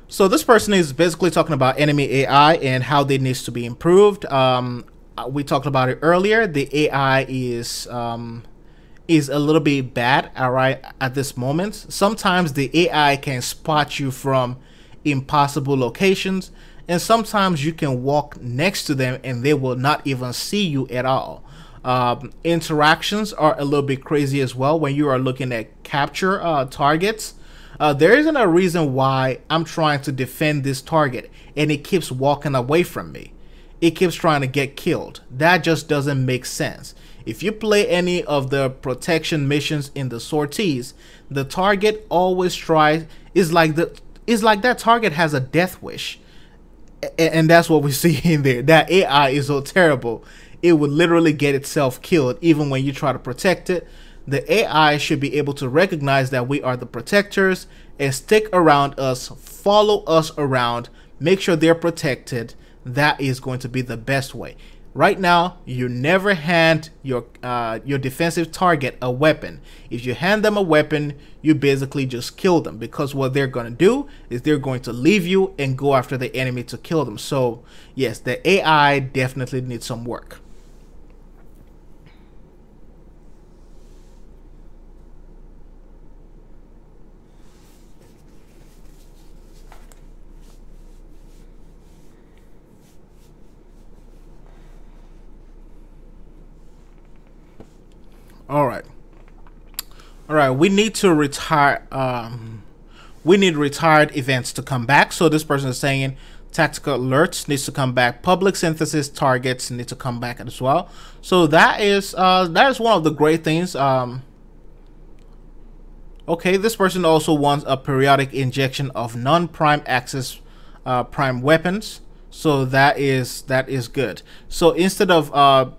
So this person is basically talking about enemy AI and how they needs to be improved. We talked about it earlier. The AI is a little bit bad, all right, at this moment. Sometimes the AI can spot you from impossible locations, and sometimes you can walk next to them and they will not even see you at all. Interactions are a little bit crazy as well when you are looking at capture targets. There isn't a reason why I'm trying to defend this target and it keeps walking away from me. It keeps trying to get killed. That just doesn't make sense. If you play any of the protection missions in the sorties, the target always tries is like that target has a death wish. And that's what we see in there. That AI is so terrible, it would literally get itself killed even when you try to protect it. The AI should be able to recognize that we are the protectors and stick around us, follow us around, make sure they're protected. That is going to be the best way. Right now, you never hand your defensive target a weapon. If you hand them a weapon, you basically just kill them, because what they're going to do is they're going to leave you and go after the enemy to kill them. So yes, the AI definitely needs some work. All right. All right. We need to retire. We need retired events to come back. So this person is saying tactical alerts needs to come back. Public synthesis targets need to come back as well. So that is one of the great things. Okay, this person also wants a periodic injection of non-prime access prime weapons. So that is good. So instead of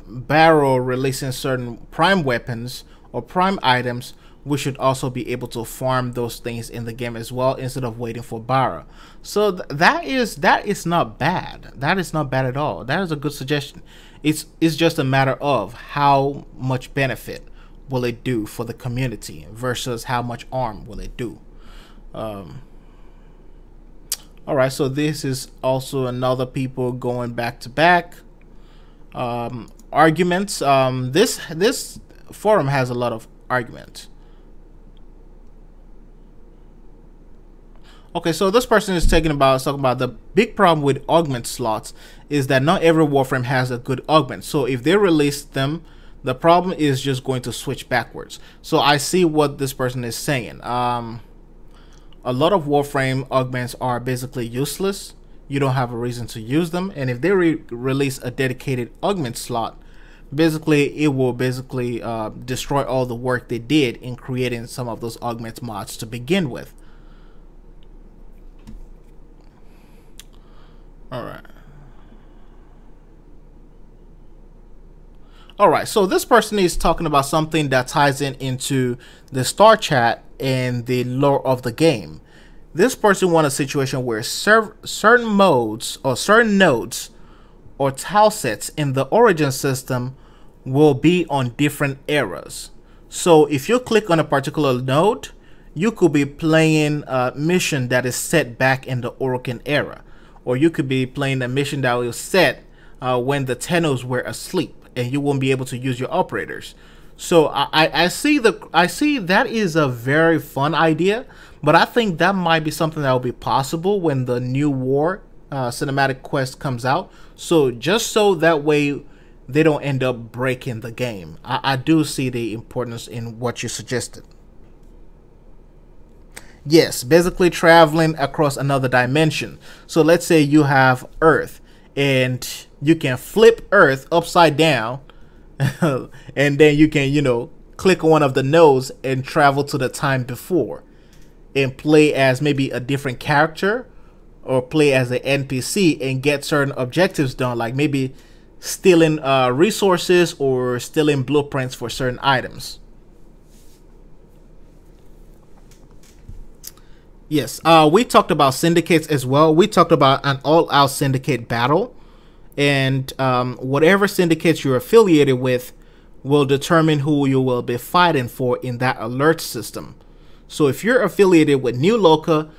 Barrel releasing certain prime weapons or prime items, we should also be able to farm those things in the game as well instead of waiting for Barrel. So that is not bad. That is not bad at all. That is a good suggestion. It's just a matter of how much benefit will it do for the community versus how much harm will it do. All right, so this is also another people going back to back arguments. This forum has a lot of arguments. Okay, so this person is talking about the big problem with augment slots is that not every Warframe has a good augment. So if they release them, the problem is just going to switch backwards. So I see what this person is saying. A lot of Warframe augments are basically useless. You don't have a reason to use them. And if they release a dedicated augment slot, basically it will destroy all the work they did in creating some of those augment mods to begin with. All right, so this person is talking about something that ties into the Star Chat and the lore of the game. This person wants a situation where certain modes or certain nodes or tile sets in the origin system will be on different eras. So if you click on a particular node, you could be playing a mission that is set back in the Orokin era, or you could be playing a mission that was set when the Tennos were asleep, and you won't be able to use your operators. So I see that is a very fun idea, but I think that might be something that will be possible when the new War cinematic quest comes out. So just so that way they don't end up breaking the game. I do see the importance in what you suggested. Yes, basically traveling across another dimension. So let's say you have Earth, and you can flip Earth upside down, and then you can, click on one of the nodes and travel to the time before and play as maybe a different character or play as an NPC and get certain objectives done, like maybe stealing resources or stealing blueprints for certain items. Yes, we talked about syndicates as well. We talked about an all-out syndicate battle, and whatever syndicates you're affiliated with will determine who you will be fighting for in that alert system. So if you're affiliated with New Loka,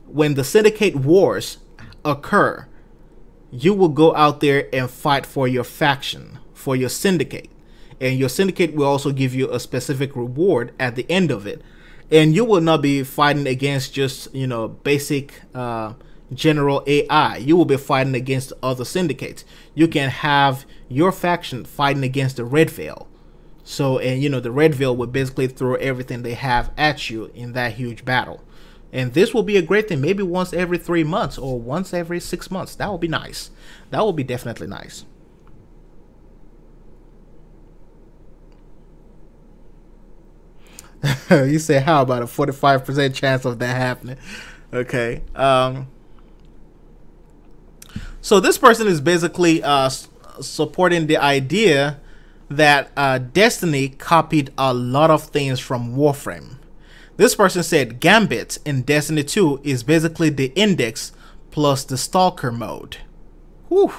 when the syndicate wars occur, you will go out there and fight for your faction, for your syndicate, and your syndicate will also give you a specific reward at the end of it. And you will not be fighting against just, basic general AI. You will be fighting against other syndicates. You can have your faction fighting against the Red Veil. So, and the Red Veil will basically throw everything they have at you in that huge battle. And this will be a great thing, maybe once every 3 months or once every 6 months. That will be nice. That will be definitely nice. You say, how about a 45% chance of that happening? Okay. So this person is basically supporting the idea that Destiny copied a lot of things from Warframe. This person said Gambit in Destiny 2 is basically the index plus the stalker mode. Whew.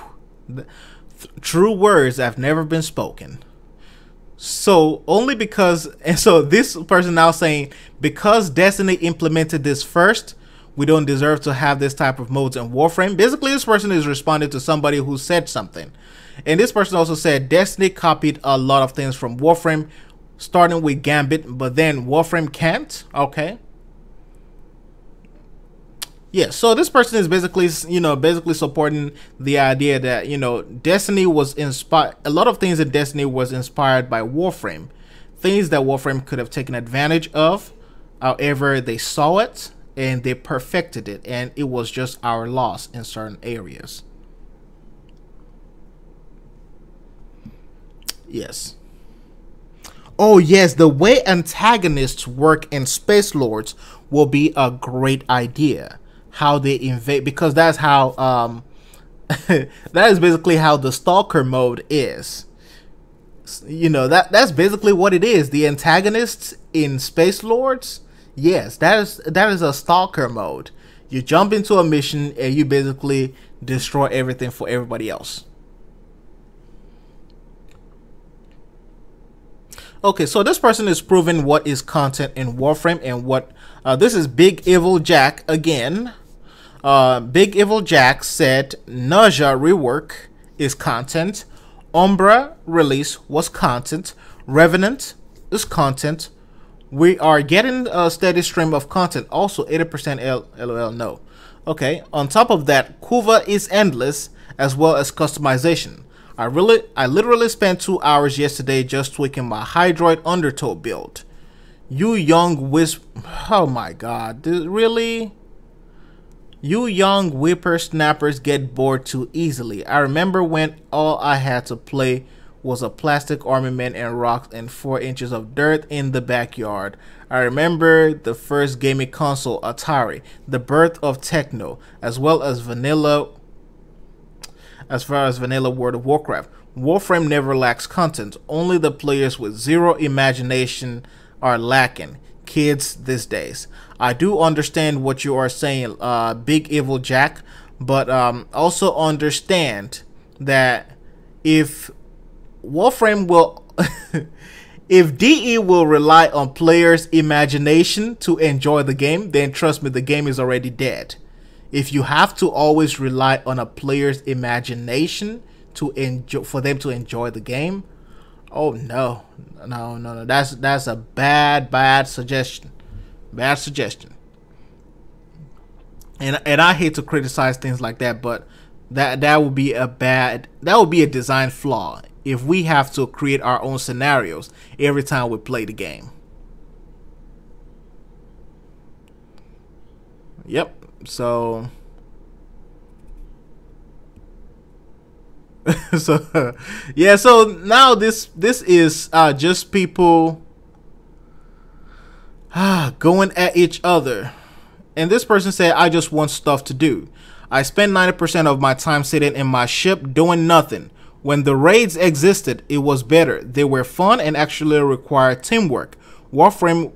True words have never been spoken. So only because, and so this person now saying because Destiny implemented this first, we don't deserve to have this type of modes in Warframe. Basically, this person is responding to somebody who said something. And this person also said Destiny copied a lot of things from Warframe, starting with Gambit, but then Warframe can't. Okay. Yeah, so this person is basically, basically supporting the idea that, Destiny was inspired. A lot of things in Destiny was inspired by Warframe. Things that Warframe could have taken advantage of. However, they saw it and they perfected it, and it was just our loss in certain areas. Yes. Oh yes, the way antagonists work in Space Lords will be a great idea. How they invade, because that's how that is basically how the stalker mode is. That's basically what it is. The antagonists in Space Lords, yes, that is a stalker mode. You jump into a mission and you basically destroy everything for everybody else. Okay, so this person is proving what is content in Warframe and what this is Big Evil Jack again. Big Evil Jack said Nausea rework is content, Umbra release was content, Revenant is content. We are getting a steady stream of content, also 80% LOL no. Okay, on top of that, Kuva is endless as well as customization. I literally spent 2 hours yesterday just tweaking my Hydroid Undertow build. You young oh my god, really? You young whippersnappers get bored too easily. I remember when all I had to play was a plastic armament and rocks and 4 inches of dirt in the backyard. I remember the first gaming console, Atari, the birth of techno, as far as vanilla World of Warcraft. Warframe never lacks content. Only the players with zero imagination are lacking. Kids these days. I do understand what you are saying, Big Evil Jack, but also understand that if Warframe will if DE will rely on players' imagination to enjoy the game, then trust me, the game is already dead. If you have to always rely on a player's imagination to for them to enjoy the game, oh no, that's a bad suggestion. Bad suggestion. And I hate to criticize things like that, but that would be a design flaw if we have to create our own scenarios every time we play the game. Yep. So yeah, so now this is just people going at each other. And this person said, I just want stuff to do. I spend 90% of my time sitting in my ship doing nothing. When the raids existed, it was better. They were fun and actually required teamwork. Warframe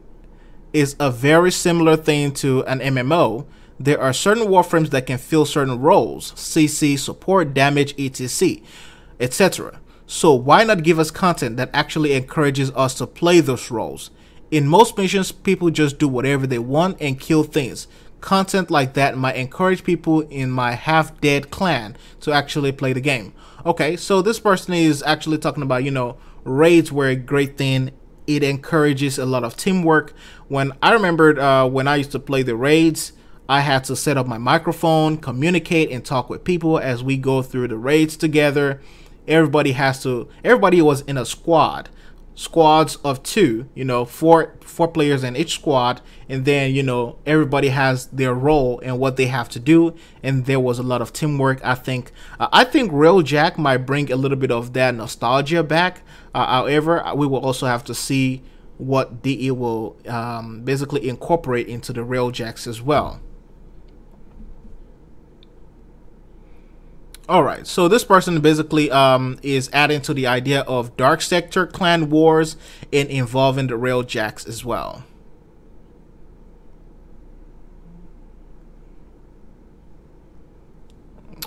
is a very similar thing to an MMO. There are certain Warframes that can fill certain roles, CC, support, damage, etc, etc. So why not give us content that actually encourages us to play those roles? In most missions, people just do whatever they want and kill things. Content like that might encourage people in my half-dead clan to actually play the game. Okay, so this person is actually talking about, raids were a great thing. It encourages a lot of teamwork. When I remembered when I used to play the raids, I had to set up my microphone, communicate, and talk with people as we go through the raids together. Everybody was in a squads of 2, four players in each squad, and then everybody has their role and what they have to do, and there was a lot of teamwork. I think Real Jack might bring a little bit of that nostalgia back. However, we will also have to see what DE will basically incorporate into the Rail Jacks as well. All right, so this person basically is adding to the idea of dark sector clan wars and involving the Railjacks as well.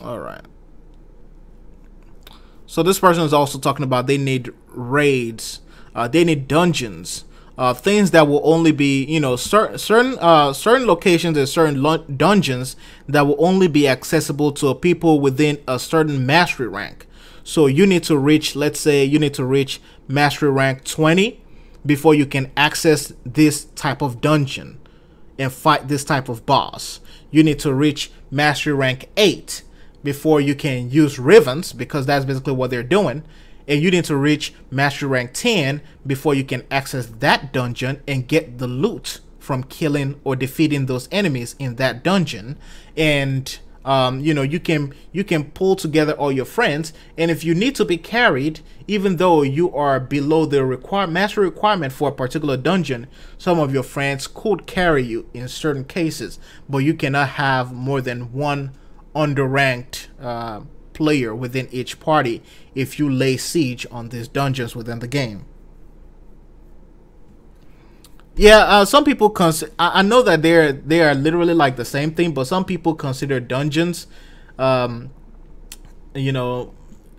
All right. So this person is also talking about they need raids, they need dungeons, things that will only be, you know, certain locations and certain dungeons that will only be accessible to people within a certain mastery rank. So you need to reach, let's say you need to reach mastery rank 20 before you can access this type of dungeon and fight this type of boss. You need to reach mastery rank 8 before you can use Rivens, because that's basically what they're doing. And you need to reach mastery rank 10 before you can access that dungeon and get the loot from killing or defeating those enemies in that dungeon. And you know, you can pull together all your friends, and if you need to be carried, even though you are below the mastery requirement for a particular dungeon, some of your friends could carry you in certain cases, but you cannot have more than one underranked player within each party if you lay siege on these dungeons within the game. Yeah, some people I know that they are literally like the same thing, but some people consider dungeons, you know,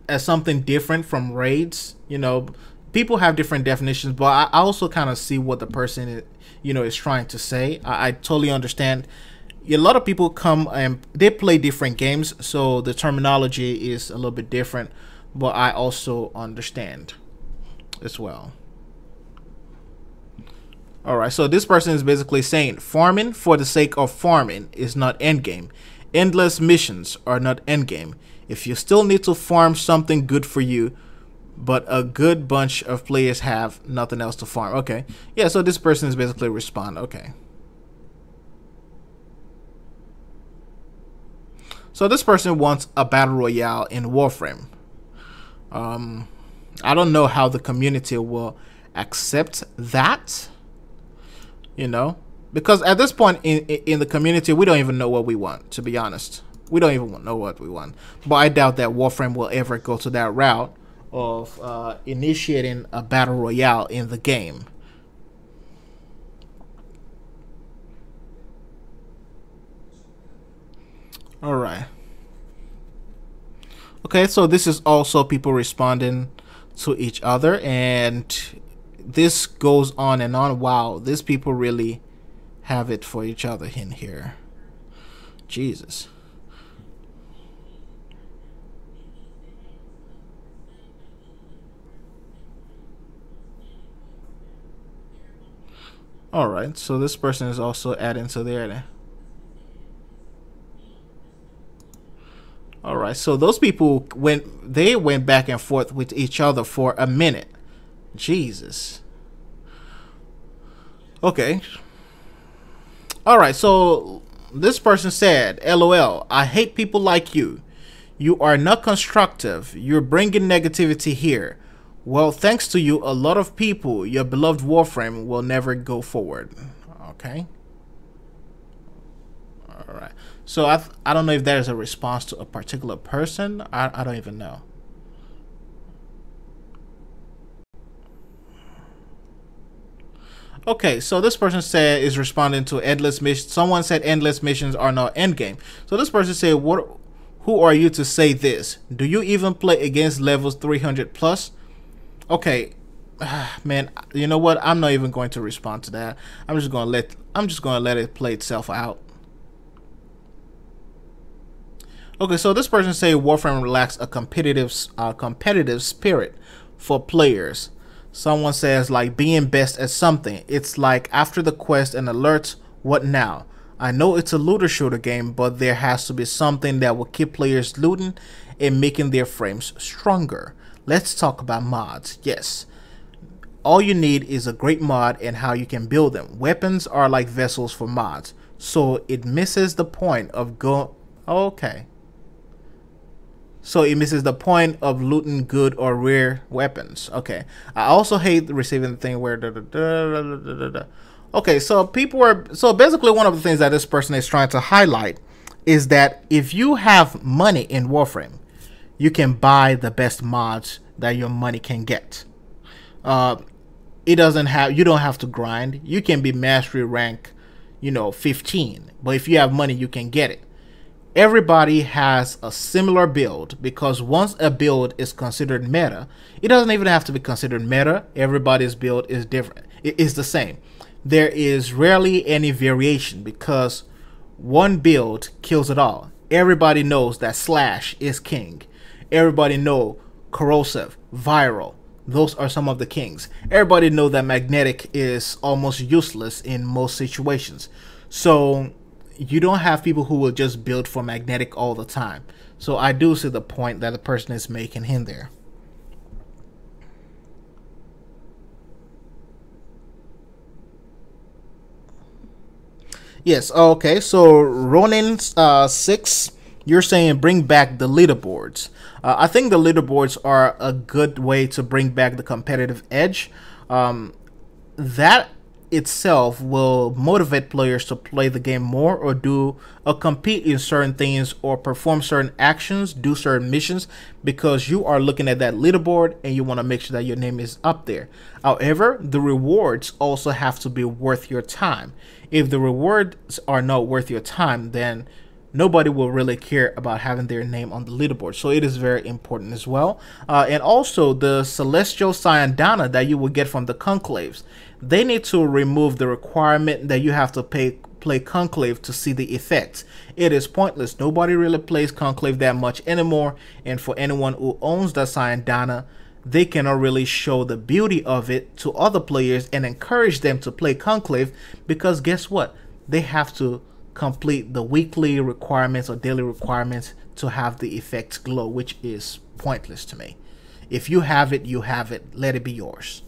as something different from raids. You know, people have different definitions, but I also kind of see what the person is trying to say. I totally understand. A lot of people come and they play different games, so the terminology is a little bit different, but I also understand as well. Alright, so this person is basically saying farming for the sake of farming is not endgame. Endless missions are not endgame. If you still need to farm something good for you, but a good bunch of players have nothing else to farm. Okay, yeah, so this person is basically respond. Okay. So this person wants a battle royale in Warframe. I don't know how the community will accept that, you know, because at this point in the community, we don't even know what we want, to be honest. We don't even know what we want. But I doubt that Warframe will ever go to that route of initiating a battle royale in the game. All right. Okay, so this is also people responding to each other, and this goes on and on. Wow, these people really have it for each other in here. Jesus. All right, so this person is also adding to there. All right, so those people went back and forth with each other for a minute. Jesus. Okay. All right, so this person said, LOL, I hate people like you. You are not constructive. You're bringing negativity here. Well, thanks to you, a lot of people, your beloved Warframe will never go forward. Okay. All right. So I don't know if that is a response to a particular person. I don't even know. Okay, so this person said is responding to endless missions. Someone said endless missions are not endgame. So this person said, who are you to say this? Do you even play against levels 300 plus? Okay, man, you know what? I'm not even going to respond to that. I'm just gonna let it play itself out. Okay, so this person say Warframe lacks a competitive spirit for players. Someone says like being best at something. It's like after the quest and alerts, what now? I know it's a looter shooter game, but there has to be something that will keep players looting and making their frames stronger. Let's talk about mods. Yes. All you need is a great mod and how you can build them. Weapons are like vessels for mods. So it misses the point of okay. So it misses the point of looting good or rare weapons. Okay. I also hate receiving the thing where Okay, so so basically one of the things that this person is trying to highlight is that if you have money in Warframe, you can buy the best mods that your money can get. Uh, it doesn't have you don't have to grind. You can be mastery rank, 15, but if you have money, you can get it. Everybody has a similar build because once a build is considered meta, it doesn't even have to be considered meta. Everybody's build is different. It is the same. There is rarely any variation because one build kills it all. Everybody knows that Slash is king. Everybody know corrosive, viral. Those are some of the kings. Everybody know that magnetic is almost useless in most situations. So you don't have people who will just build for magnetic all the time. So I do see the point that the person is making in there. Yes, okay, so Ronin 6, you're saying bring back the leaderboards. I think the leaderboards are a good way to bring back the competitive edge. That itself will motivate players to play the game more or do or compete in certain things or perform certain actions, do certain missions, because you are looking at that leaderboard and you want to make sure that your name is up there. However, the rewards also have to be worth your time. If the rewards are not worth your time, then nobody will really care about having their name on the leaderboard. So it is very important as well. And also the Celestial Sayandana that you will get from the Conclaves. They need to remove the requirement that you have to play Conclave to see the effects. It is pointless. Nobody really plays Conclave that much anymore. And for anyone who owns the Sayandana, they cannot really show the beauty of it to other players and encourage them to play Conclave, because guess what? They have to complete the weekly requirements or daily requirements to have the effects glow, which is pointless to me. If you have it, you have it. Let it be yours.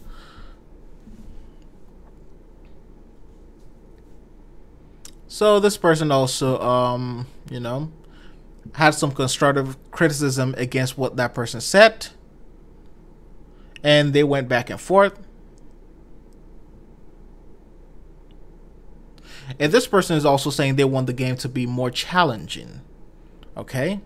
So this person also, had some constructive criticism against what that person said, and they went back and forth. And this person is also saying they want the game to be more challenging. Okay.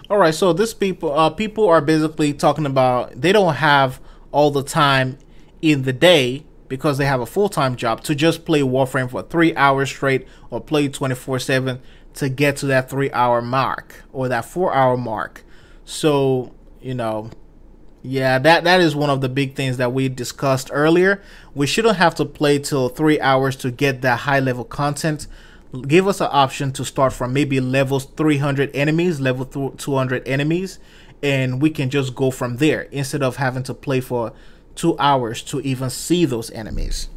All right, so this people are basically talking about they don't have all the time in the day because they have a full-time job to just play Warframe for 3 hours straight or play 24/7 to get to that 3-hour mark or that 4-hour mark. So, yeah, that is one of the big things that we discussed earlier. We shouldn't have to play till 3 hours to get that high-level content. Give us an option to start from maybe level 300 enemies, level 200 enemies, and we can just go from there instead of having to play for 2 hours to even see those enemies.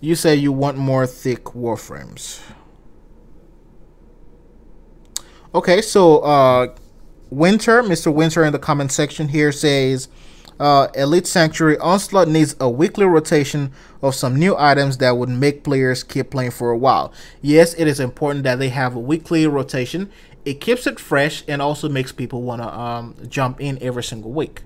You say you want more thick warframes. Okay, so Mr. Winter in the comment section here says, Elite Sanctuary Onslaught needs a weekly rotation of some new items that would make players keep playing for a while. Yes, it is important that they have a weekly rotation. It keeps it fresh and also makes people want to jump in every single week.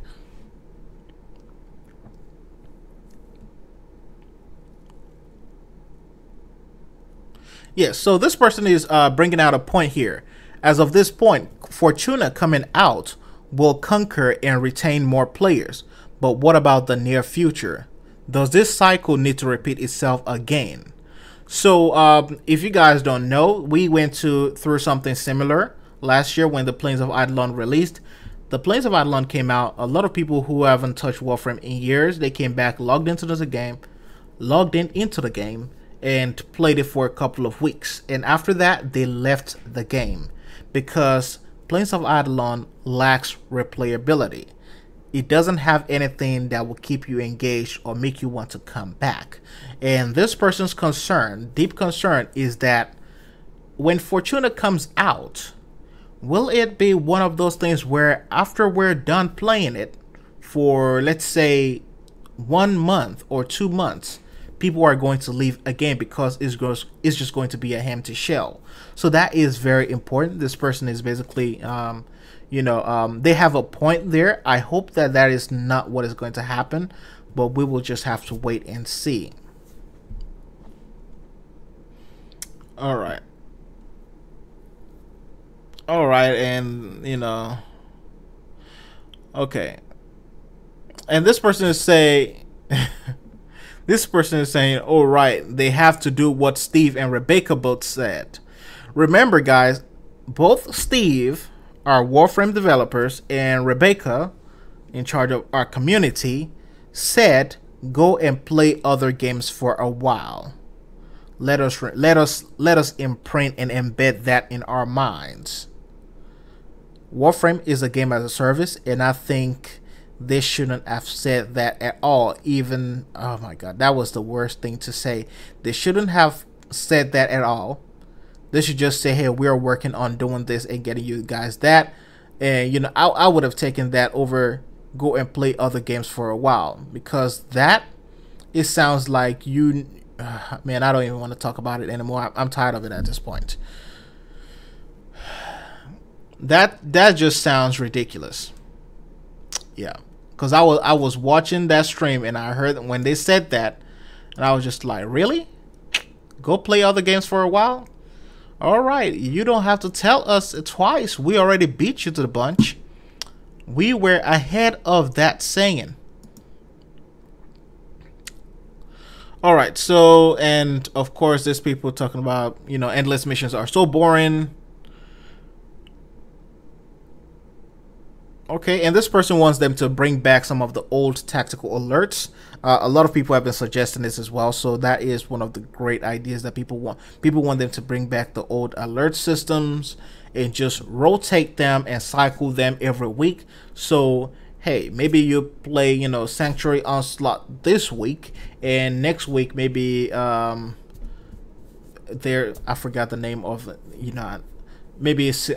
Yes, so this person is bringing out a point here. As of this point, Fortuna coming out will conquer and retain more players. But what about the near future? Does this cycle need to repeat itself again? So if you guys don't know, we went through something similar last year when the Plains of Eidolon released. The Plains of Eidolon came out. A lot of people who haven't touched Warframe in years, they came back, logged into the game, and played it for a couple of weeks. And after that, they left the game because Plains of Eidolon lacks replayability. It doesn't have anything that will keep you engaged or make you want to come back. And this person's concern, deep concern, is that when Fortuna comes out, will it be one of those things where after we're done playing it for, let's say, 1 month or 2 months, people are going to leave again because it's just going to be a empty shell. So that is very important. This person is basically, they have a point there. I hope that that is not what is going to happen, but we will just have to wait and see. All right. All right, and okay. And this person is saying, this person is saying, all right, they have to do what Steve and Rebecca both said. Remember, guys, both Steve are Warframe developers and Rebecca, in charge of our community, said go and play other games for a while. Let us imprint and embed that in our minds. Warframe is a game as a service, and I think they shouldn't have said that at all. Even, oh my god, that was the worst thing to say. They shouldn't have said that at all. They should just say, hey, we are working on doing this and getting you guys that. And I would have taken that over go and play other games for a while, because that, it sounds like you man, I don't even want to talk about it anymore. I'm tired of it at this point. That just sounds ridiculous. Yeah, because I was watching that stream and I heard when they said that, and I was just like, really? Go play other games for a while? All right, you don't have to tell us twice. We already beat you to the punch. We were ahead of that saying. All right, so, and of course there's people talking about, endless missions are so boring. Okay, and this person wants them to bring back some of the old tactical alerts. A lot of people have been suggesting this as well, so that is one of the great ideas that people want. People want them to bring back the old alert systems and just rotate them and cycle them every week. So, hey, maybe you play, Sanctuary Onslaught this week, and next week maybe I forgot the name of it, maybe it's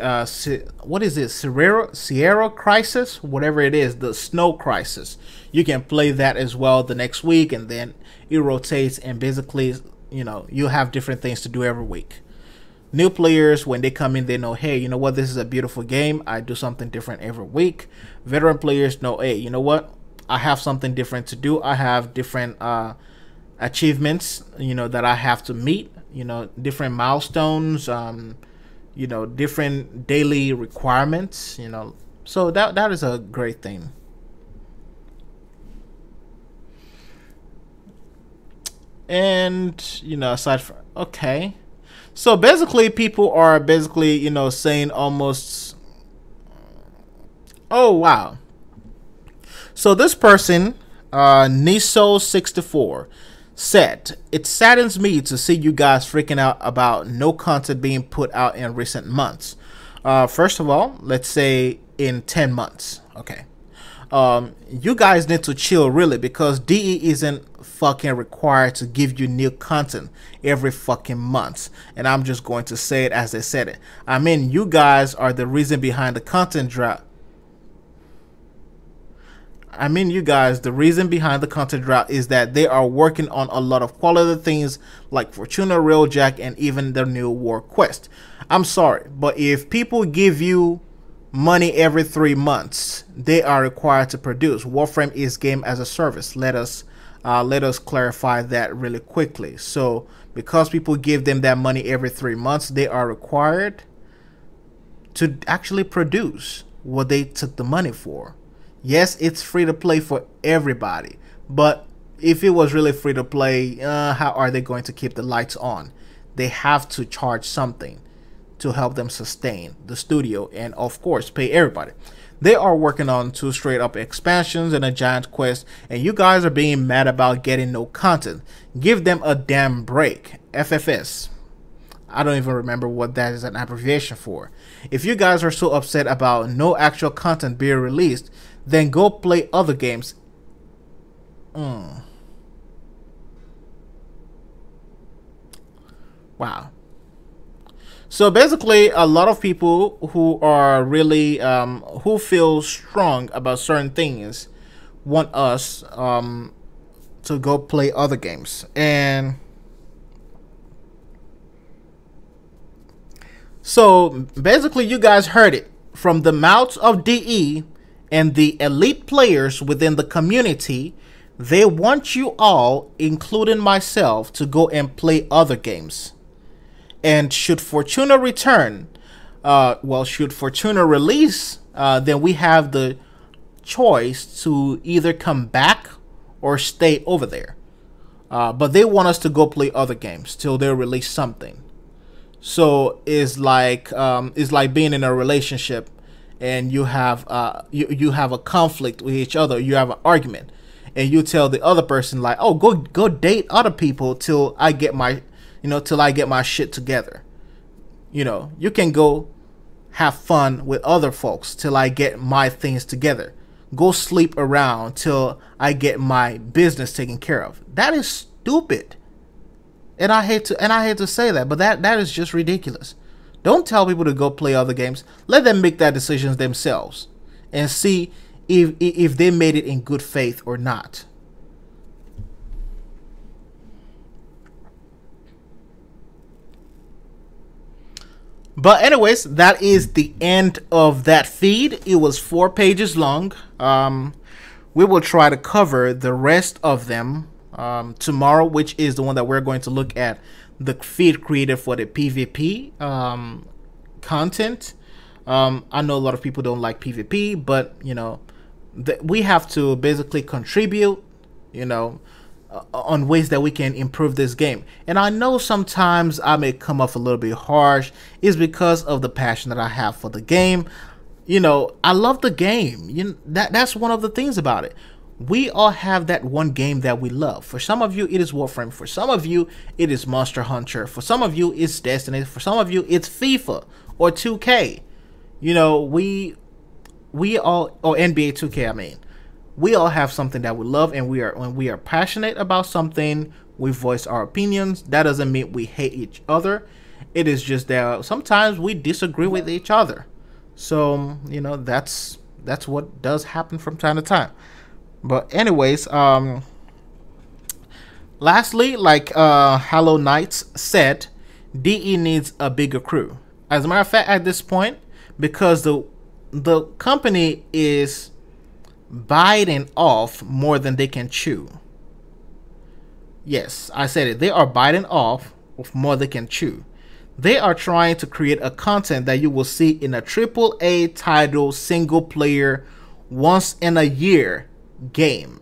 what is it, Sierra Crisis, whatever it is, the Snow Crisis. You can play that as well the next week, and then it rotates, and basically you have different things to do every week. New players, when they come in, they know, hey, you know what, this is a beautiful game. I do something different every week. Veteran players know, hey, you know what, I have something different to do. I have different achievements, that I have to meet, different milestones, different daily requirements, so that is a great thing. And aside from, okay, so basically people are basically saying almost, oh wow. So this person, Niso64, said, it saddens me to see you guys freaking out about no content being put out in recent months. First of all, let's say in 10 months. Okay. You guys need to chill, really, because DE isn't fucking required to give you new content every fucking month. And I'm just going to say it as they said it. I mean, you guys are the reason behind the content drop. The reason behind the content drop is that they are working on a lot of quality things like Fortuna, Railjack, and even the new War Quest. I'm sorry, but if people give you money every 3 months, they are required to produce. Warframe is game as a service. Let us clarify that really quickly. So because people give them that money every 3 months, they are required to actually produce what they took the money for. Yes, it's free to play for everybody, but if it was really free to play, how are they going to keep the lights on? They have to charge something to help them sustain the studio and, of course, pay everybody. They are working on 2 straight up expansions and a giant quest, and you guys are being mad about getting no content. Give them a damn break. FFS. I don't even remember what that is an abbreviation for. If you guys are so upset about no actual content being released, then go play other games. Wow. So basically, a lot of people who are really who feel strong about certain things want us to go play other games. And so basically, you guys heard it from the mouths of DE and the elite players within the community. They want you all, including myself, to go and play other games. And should Fortuna return, should Fortuna release, then we have the choice to either come back or stay over there. But they want us to go play other games till they release something. So it's like being in a relationship, and you have you have a conflict with each other. You have an argument, and you tell the other person like, "Oh, go date other people till I get my shit together." You can go have fun with other folks till I get my things together. Go sleep around till I get my business taken care of. That is stupid. And I hate to say that, but that is just ridiculous. Don't tell people to go play other games. Let them make that decisions themselves and see if they made it in good faith or not. But anyways, that is the end of that feed. It was 4 pages long. We will try to cover the rest of them tomorrow, which is the one that we're going to look at, the feed created for the PvP content. I know a lot of people don't like PvP, but we have to basically contribute, on ways that we can improve this game. And I know sometimes I may come off a little bit harsh, is because of the passion that I have for the game. I love the game. That's one of the things about it. We all have that one game that we love. For some of you, it is Warframe. For some of you, it is Monster Hunter. For some of you, it's Destiny. For some of you, it's FIFA or 2K. We all, or NBA 2K, I mean. We all have something that we love, and when we are passionate about something, we voice our opinions. That doesn't mean we hate each other. It is just that sometimes we disagree with each other. So, that's what does happen from time to time. But anyways, lastly, like Hello Knights said, DE needs a bigger crew. As a matter of fact, at this point, because the company is biting off more than they can chew. Yes, I said it. They are biting off more than they can chew. They are trying to create a content that you will see in a AAA title, single player, once in a year game.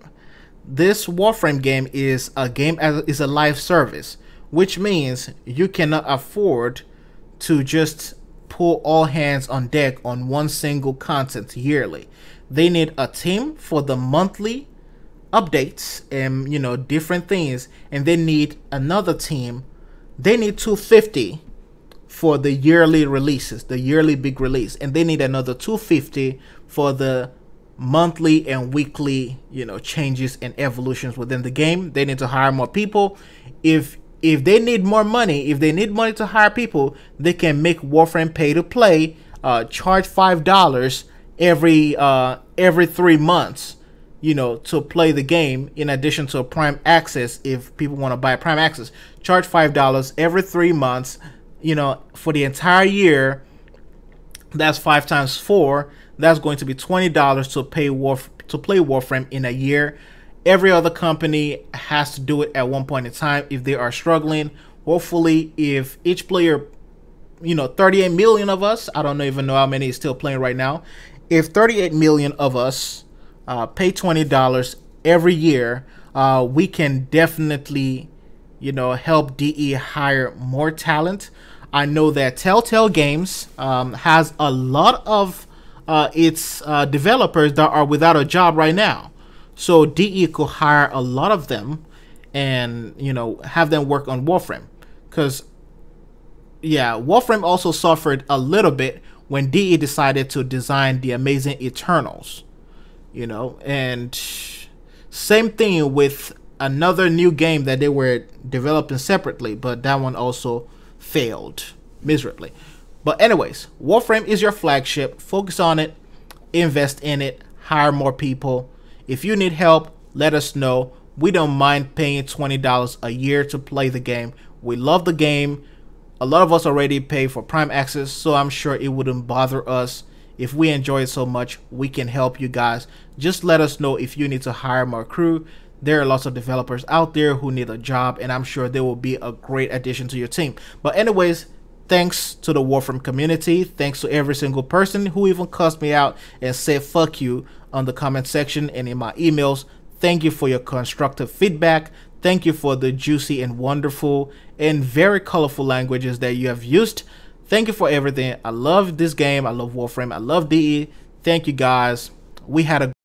This Warframe game is a live service, which means you cannot afford to just pull all hands on deck on one single content yearly. They need a team for the monthly updates and different things, and they need another team. They need 250 for the yearly releases, the yearly big release, and they need another 250 for the monthly and weekly changes and evolutions within the game. They need to hire more people. If they need more money, if they need money to hire people, they can make Warframe pay to play, charge $5 every 3 months, to play the game, in addition to a Prime Access. If people want to buy Prime Access, charge $5 every 3 months, for the entire year. That's 5 times 4. That's going to be $20 to play Warframe in a year. Every other company has to do it at one point in time if they are struggling. Hopefully, if each player, 38 million of us, I don't even know how many is still playing right now. If 38 million of us pay $20 every year, we can definitely, help DE hire more talent. I know that Telltale Games has a lot of its developers that are without a job right now. So DE could hire a lot of them and, have them work on Warframe. Because, yeah, Warframe also suffered a little bit when DE decided to design the amazing Eternals. And same thing with another new game that they were developing separately, but that one also failed miserably. But anyways, Warframe is your flagship. Focus on it, invest in it, hire more people. If you need help, let us know. we don't mind paying $20 a year to play the game. We love the game. A lot of us already pay for Prime Access, so I'm sure it wouldn't bother us. If we enjoy it so much, we can help you guys. Just let us know if you need to hire more crew. There are lots of developers out there who need a job, and I'm sure they will be a great addition to your team. But anyways, thanks to the Warframe community. Thanks to every single person who even cussed me out and said fuck you on the comment section and in my emails. Thank you for your constructive feedback. Thank you for the juicy and wonderful and very colorful languages that you have used. Thank you for everything. I love this game. I love Warframe. I love DE. Thank you guys. We had a